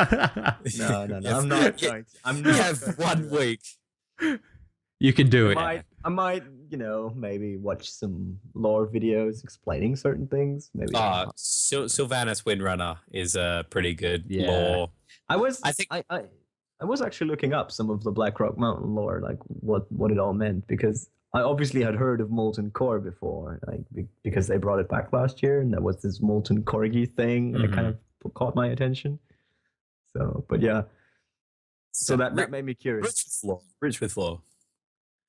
No, I'm not going to. I'm not. You have 1 week. You can do it. I might, maybe watch some lore videos explaining certain things. Maybe. Sylvanas Windrunner is a pretty good lore. I was actually looking up some of the Blackrock Mountain lore, like what it all meant, because I obviously had heard of Molten Core before, like because they brought it back last year, and there was this Molten Corgi thing, and it kind of caught my attention. So, but yeah, so that made me curious. Rich with lore.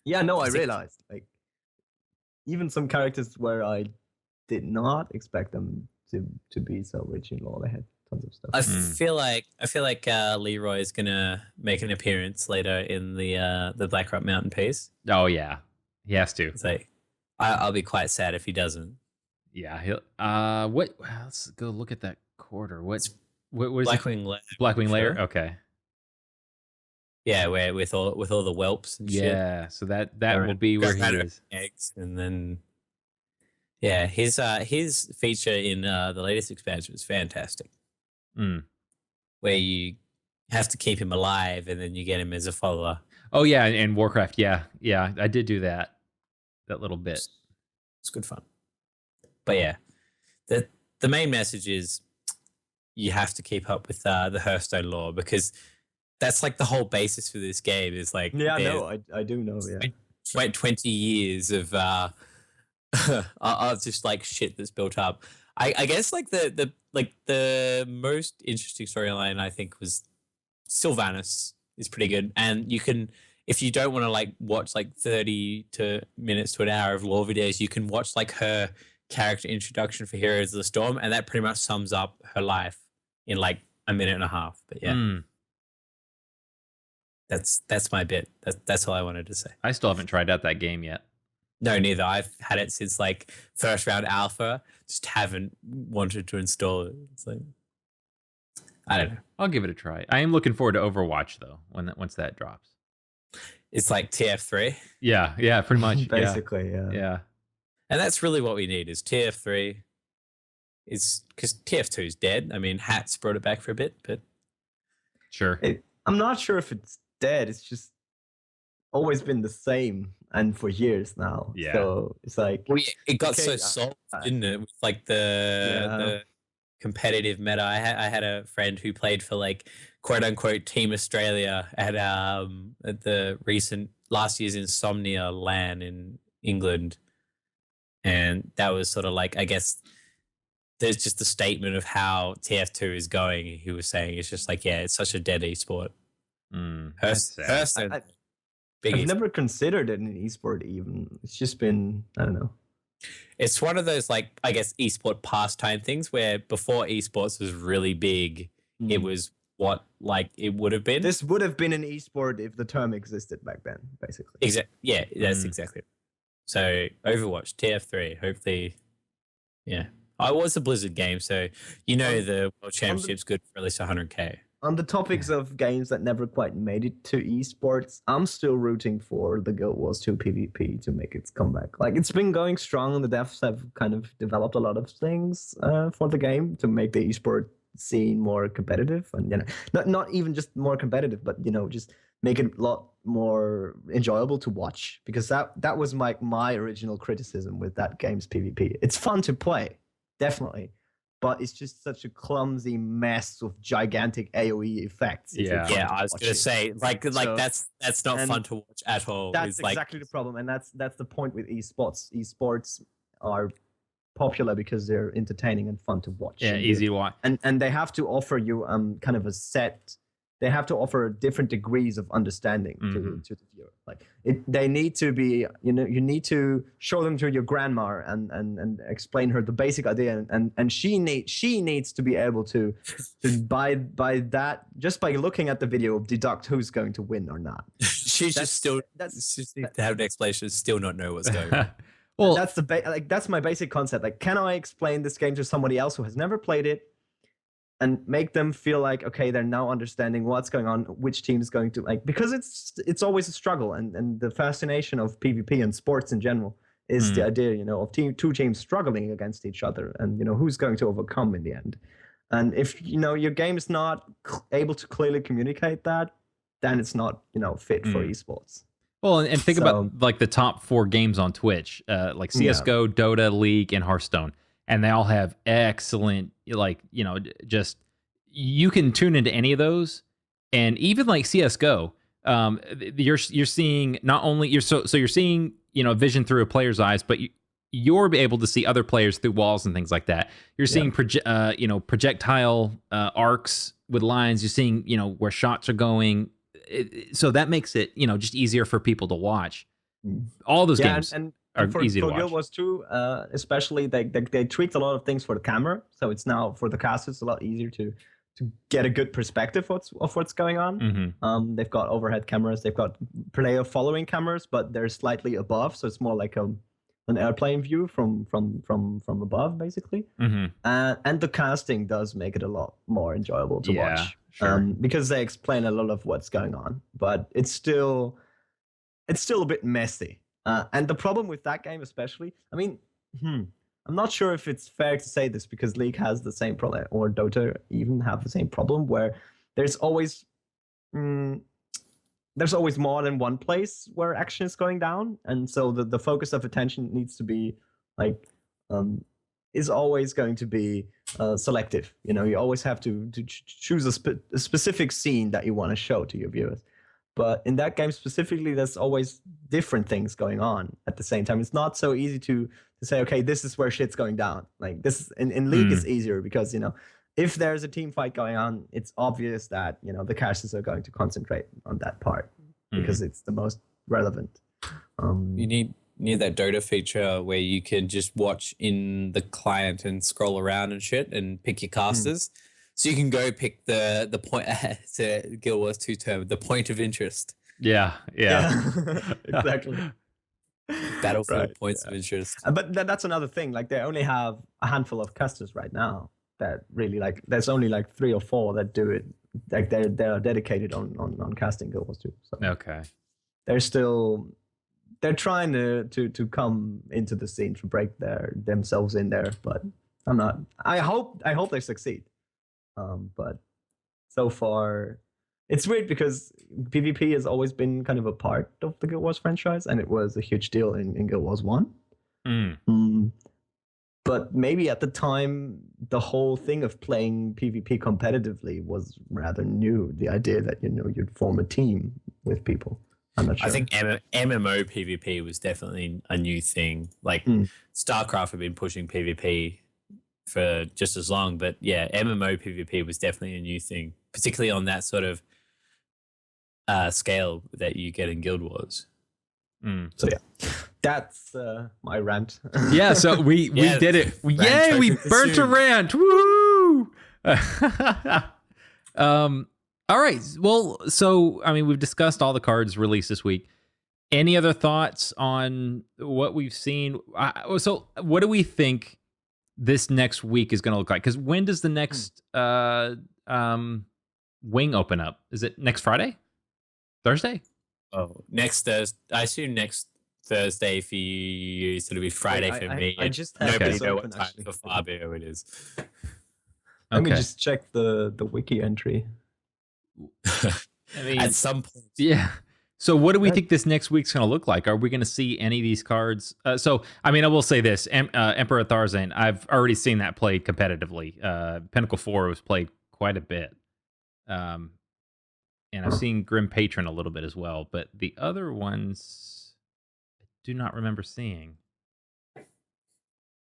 Yeah, no, I realized, like, even some characters where I did not expect them to be so rich in lore, they had tons of stuff. I feel like Leroy is gonna make an appearance later in the Blackrock Mountain piece. Oh yeah, he has to. It's like, I'll be quite sad if he doesn't. Yeah, he'll. What? Let's go look at that quarter. What was Blackwing Lair? Blackwing Lair. Okay. Yeah, where with all the whelps and shit. Yeah, so that will be where he is. Eggs, and then his feature in the latest expansion is fantastic. Where you have to keep him alive, and then you get him as a follower. Oh yeah, and Warcraft. Yeah, I did do that little bit. It's good fun. But yeah, the main message is you have to keep up with the Hearthstone lore, because that's like the whole basis for this game. Is like, yeah, no, I do know. Yeah, 20 years of just like shit that's built up. I guess like the most interesting storyline I think was Sylvanas is pretty good, and you can, if you don't want to like watch like 30 minutes to an hour of lore videos, you can watch like her character introduction for Heroes of the Storm, and that pretty much sums up her life in like a minute and a half. But yeah. That's my bit. That's all I wanted to say. I still haven't tried out that game yet. No, neither. I've had it since like first round alpha. Just haven't wanted to install it. It's like, I don't know. I'll give it a try. I am looking forward to Overwatch though. Once that drops. It's like TF3. Yeah, pretty much. Basically, yeah. And that's really what we need is TF3. Is because TF2 is dead. I mean, Hats brought it back for a bit, but sure. I'm not sure if it's dead. It's just always been the same and for years now. Yeah. So it's like, Well, yeah, it got so okay, soft, didn't it? With like the competitive meta. I had a friend who played for like quote unquote Team Australia at the recent last year's Insomnia LAN in England, and that was sort of like, I guess there's just a statement of how TF2 is going. He was saying it's just like, yeah, it's such a dead esport. That's sad. Hearthstone, big I've esport. never considered it an esport even. It's just been, I don't know. It's one of those, like, I guess, esport pastime things where before esports was really big, it was what like it would have been. This would have been an esport if the term existed back then, basically. Yeah, that's exactly it. So Overwatch, TF3, hopefully, yeah. I was a Blizzard game, so the World Championship's good for at least 100K. On the topics of games that never quite made it to esports, I'm still rooting for the Guild Wars 2 PvP to make its comeback. Like, it's been going strong, and the devs have kind of developed a lot of things for the game to make the esport scene more competitive, and not even just more competitive, but just make it a lot more enjoyable to watch. Because that was my original criticism with that game's PvP. It's fun to play, definitely. But it's just such a clumsy mess of gigantic AoE effects. Yeah. Yeah, I was gonna say, like that's not fun to watch at all. That's exactly the problem, and that's the point with esports. Esports are popular because they're entertaining and fun to watch. Yeah, easy to watch. And they have to offer you kind of a set. They have to offer different degrees of understanding to the viewer. Like they need to be, you need to show them to your grandma and explain her the basic idea, and she needs to be able to by that, just by looking at the video, deduct who's going to win or not. She's just needs to have an explanation, still not know what's going on. Well, that's my basic concept. Like, can I explain this game to somebody else who has never played it, and make them feel like, okay, they're now understanding what's going on, which team is going to, like, because it's always a struggle, and the fascination of PvP and sports in general is the idea, of two teams struggling against each other, and who's going to overcome in the end. And if your game is not able to clearly communicate that, then it's not fit for esports. Well, and think about like the top 4 games on Twitch, like CS:GO, Dota, League, and Hearthstone. And they all have excellent, just you can tune into any of those, and even like CS:GO, you're seeing not only you're seeing vision through a player's eyes, but you're able to see other players through walls and things like that. You're seeing projectile arcs with lines. You're seeing where shots are going, so that makes it just easier for people to watch. All those games. Are easy to watch. For Guild Wars 2, especially, they tweaked a lot of things for the camera, so it's now for the casters a lot easier to get a good perspective of what's going on. They've got overhead cameras, they've got player following cameras, but they're slightly above, so it's more like an airplane view from above, basically. And the casting does make it a lot more enjoyable to watch, because they explain a lot of what's going on, but it's still a bit messy. And the problem with that game, especially, I mean, I'm not sure if it's fair to say this, because League has the same problem, or Dota even have the same problem, where there's always more than one place where action is going down, and so the focus of attention needs to be is always going to be selective. You always have to choose a specific scene that you want to show to your viewers. But in that game specifically, there's always different things going on at the same time. It's not so easy to say, okay, this is where shit's going down. Like this in League is easier, because if there's a team fight going on, it's obvious that the casters are going to concentrate on that part because it's the most relevant. You need that Dota feature where you can just watch in the client and scroll around and shit and pick your casters. So you can go pick the point to Guild Wars 2 term, the point of interest. Yeah. Exactly. Battlefield points of interest. But that's another thing. Like, they only have a handful of casters right now that really, like, there's only like 3 or 4 that do it. Like, they're dedicated on casting Guild Wars 2. So okay. They're trying to come into the scene to break themselves in there, but I'm not. I hope they succeed. But so far, It's weird because PvP has always been kind of a part of the Guild Wars franchise, and it was a huge deal in Guild Wars 1. But maybe at the time, the whole thing of playing PvP competitively was rather new. The idea that, you'd form a team with people. I'm not sure. I think MMO PvP was definitely a new thing. Like StarCraft had been pushing PvP for just as long, but yeah, MMO PvP was definitely a new thing, particularly on that sort of scale that you get in Guild Wars. So yeah, that's my rant. Yeah, so we did it. Yay, we burnt a rant. Woo! All right. Well, so I mean, we've discussed all the cards released this week. Any other thoughts on what we've seen? So what do we think this next week is going to look like? Because when does the next wing open up? Is it next Friday? Thursday? Oh, next Thursday. I assume next Thursday for you, so it'll be Friday for me. I just had nobody this know open, what time actually. for Fabio it is. Let me just check the wiki entry. I mean, At some point. Yeah. So what do we think this next week's going to look like? Are we going to see any of these cards? So, I mean, I will say this. Emperor Tharzan, I've already seen that played competitively. Pinnacle 4 was played quite a bit. And I've seen Grim Patron a little bit as well. But the other ones, I do not remember seeing.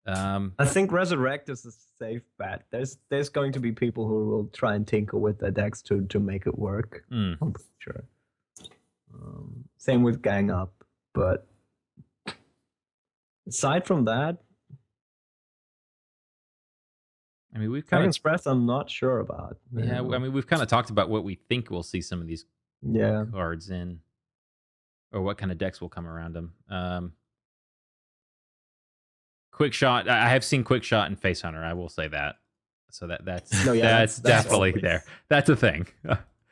I think Resurrect is a safe bet. There's going to be people who will try and tinker with their decks to make it work. I'm pretty sure. Same with Gang Up, but aside from that, I mean, we've kind Dragon's Breath I'm not sure about. Yeah, I mean, we've kind of talked about what we think we'll see some of these cards in, or what kind of decks will come around them. Quick Shot, I have seen Quick Shot and Face Hunter. I will say that. So that's that's definitely always there. That's a thing.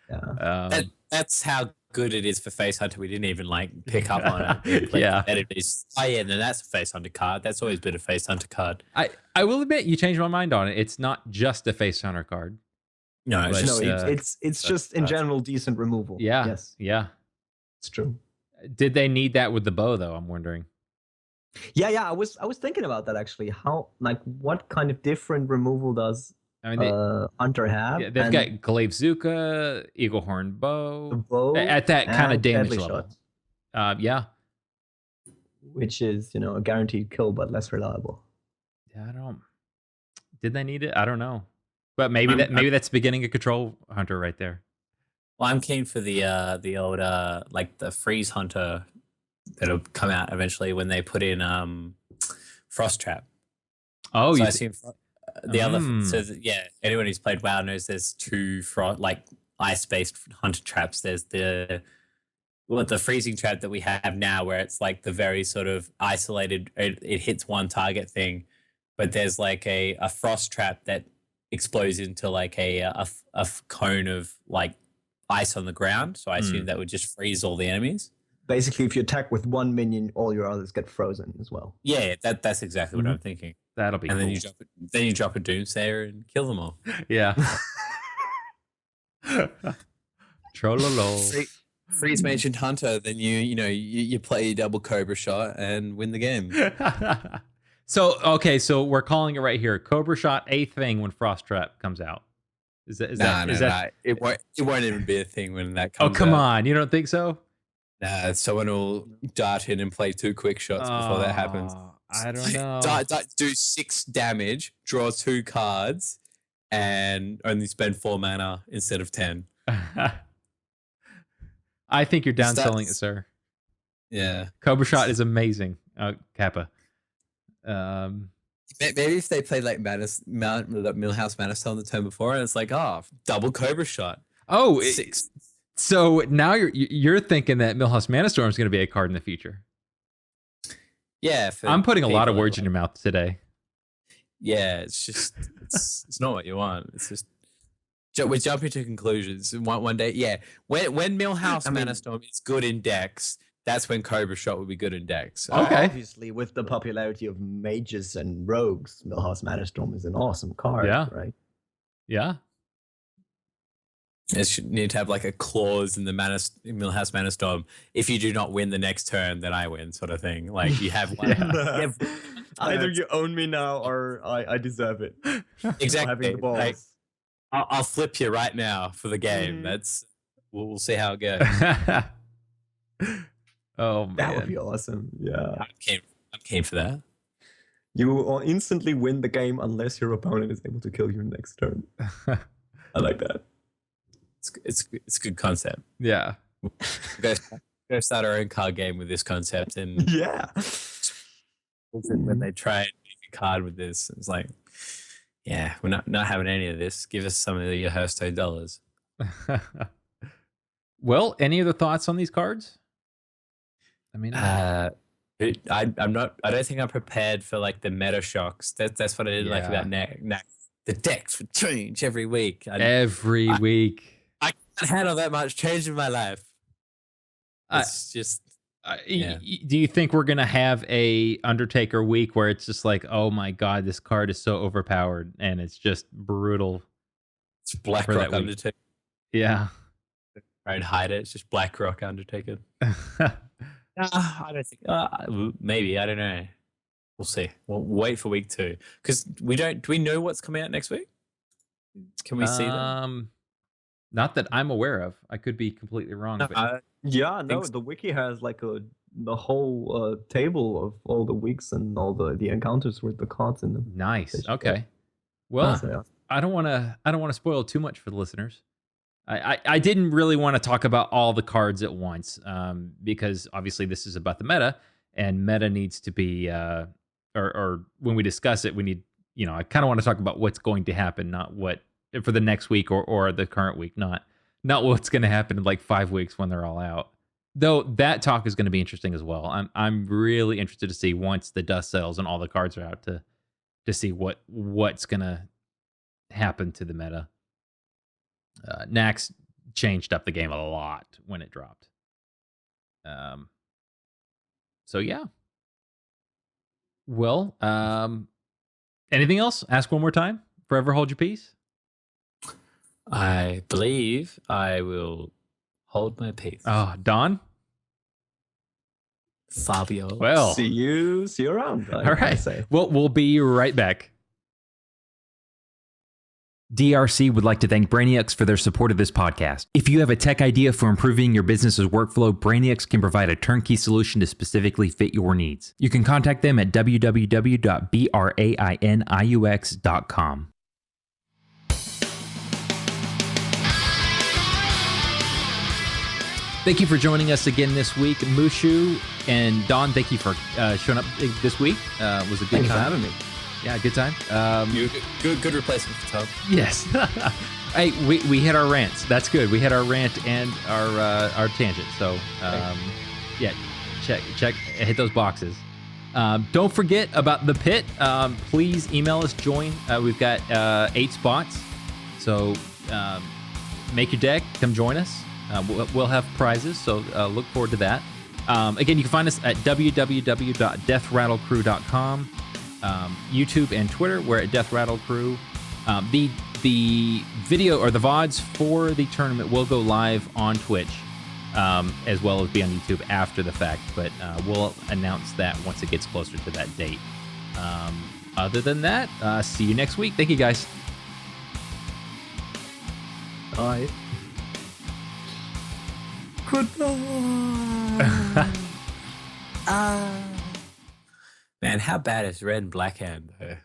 Yeah. That's how good it is for Face Hunter. We didn't even pick up on it. Yeah. Oh yeah, no, that's a Face Hunter card. That's always been a Face Hunter card. I will admit you changed my mind on it. It's not just a Face Hunter card. No, it's just in general decent removal. Yeah. Yes. Yeah. It's true. Did they need that with the bow though? I'm wondering. Yeah. I was thinking about that actually. What kind of different removal does Hunter have? Yeah, they've got Glaive Zuka, Eaglehorn Bow, the bow at that kind of damage Deadly level. Shot, Yeah. which is a guaranteed kill but less reliable. Yeah, did they need it? I don't know. But maybe that's beginning a Control Hunter right there. Well, I'm keen for the old the Freeze Hunter that'll come out eventually when they put in Frost Trap. Oh, so I assume the other. So anyone who's played WoW knows there's two ice-based hunter traps. There's the freezing trap that we have now, where it's like the very sort of isolated. It hits one target thing, but there's like a frost trap that explodes into like a cone of like ice on the ground. So I assume that would just freeze all the enemies. Basically, if you attack with one minion, all your others get frozen as well. Yeah, that's exactly what I'm thinking. That'll be and cool. then you drop a Doomsayer and kill them all. Yeah. Trollolo. Freeze Magent Hunter, then you play double Cobra Shot and win the game. So we're calling it right here. Cobra Shot a thing when Frost Trap comes out. Is that It won't even be a thing when that comes out. Oh, come on. You don't think so? Nah, someone will dart in and play 2 quick shots before that happens. I don't know. Do 6 damage, draw 2 cards, and only spend 4 mana instead of 10. I think you're downselling it, sir. Yeah. Cobra Shot is amazing, Kappa. Maybe if they played like Millhouse Manistone the turn before, and it's like, double Cobra Shot. Oh, 6. So now you're thinking that Millhouse Manastorm is going to be a card in the future. Yeah, I'm putting a lot of words in your mouth today. Yeah, it's just it's not what you want. It's just we're jumping to conclusions. One day, yeah. When Millhouse Manastorm is good in decks, that's when Cobra Shot would be good in decks. Okay. Obviously, with the popularity of mages and rogues, Millhouse Manastorm is an awesome card. Yeah. Right. Yeah. It need to have like a clause in the Millhouse Manor Storm. If you do not win the next turn, then I win, sort of thing. Like you have one. Yeah. Either you own me now or I deserve it. Exactly. Having the balls. Like, I'll flip you right now for the game. That's we'll see how it goes. Oh man, That would be awesome. Yeah. I'm keen for that. You will instantly win the game unless your opponent is able to kill you next turn. I like that. It's a good concept. Yeah. Go start our own card game with this concept, and Yeah. when they try and make a card with this, it's like, yeah, we're not having any of this. Give us some of your Hearthstone dollars. Well, any other thoughts on these cards? I mean, I'm not. I don't think I'm prepared for like the meta shocks. That's what I didn't like about the decks would change every week. every week. I can't handle that much change in my life. It's just. Do you think we're gonna have a Undertaker week where it's just like, oh my god, this card is so overpowered and it's just brutal? It's BlackRock Undertaker. Yeah. Try and hide it. It's just BlackRock Undertaker. I don't think. Maybe, I don't know. We'll see. We'll wait for week 2 because we don't. Do we know what's coming out next week? Can we see that? Not that I'm aware of. I could be completely wrong. But The wiki has like the whole table of all the weeks and all the encounters with the cards in them. Nice. Okay. Well, I don't want to spoil too much for the listeners. I didn't really want to talk about all the cards at once because obviously this is about the meta, and meta needs to be or when we discuss it, we need, I kind of want to talk about what's going to happen, not what for the next week or the current week, not what's going to happen in like 5 weeks when they're all out. Though that talk is going to be interesting as well. I'm really interested to see once the dust settles and all the cards are out to see what's going to happen to the meta. Nax changed up the game a lot when it dropped. So yeah. Well, anything else? Ask one more time. Forever hold your peace. I believe I will hold my peace. Oh, Don. Fabio. Well, see you around. All right. Well, we'll be right back. DRC would like to thank Brainiacs for their support of this podcast. If you have a tech idea for improving your business's workflow, Brainiacs can provide a turnkey solution to specifically fit your needs. You can contact them at www.brainiux.com. Thank you for joining us again this week. Mushu and Don, thank you for showing up this week. It was a good time. Thanks for having me. Yeah, good time. Good replacement for Tom. Yes. Hey, we hit our rants. That's good. We hit our rant and our tangent. So yeah, check, hit those boxes. Don't forget about the pit. Please email us. Join. We've got 8 spots. So make your deck. Come join us. We'll have prizes. So look forward to that. Again, you can find us at www.deathrattlecrew.com. YouTube and Twitter, we're at Death Rattle Crew. The video or the VODs for the tournament will go live on Twitch, as well as be on YouTube after the fact, but we'll announce that once it gets closer to that date. Other than that, see you next week. Thank you, guys. Bye. Man, how bad is Red and Blackhand though?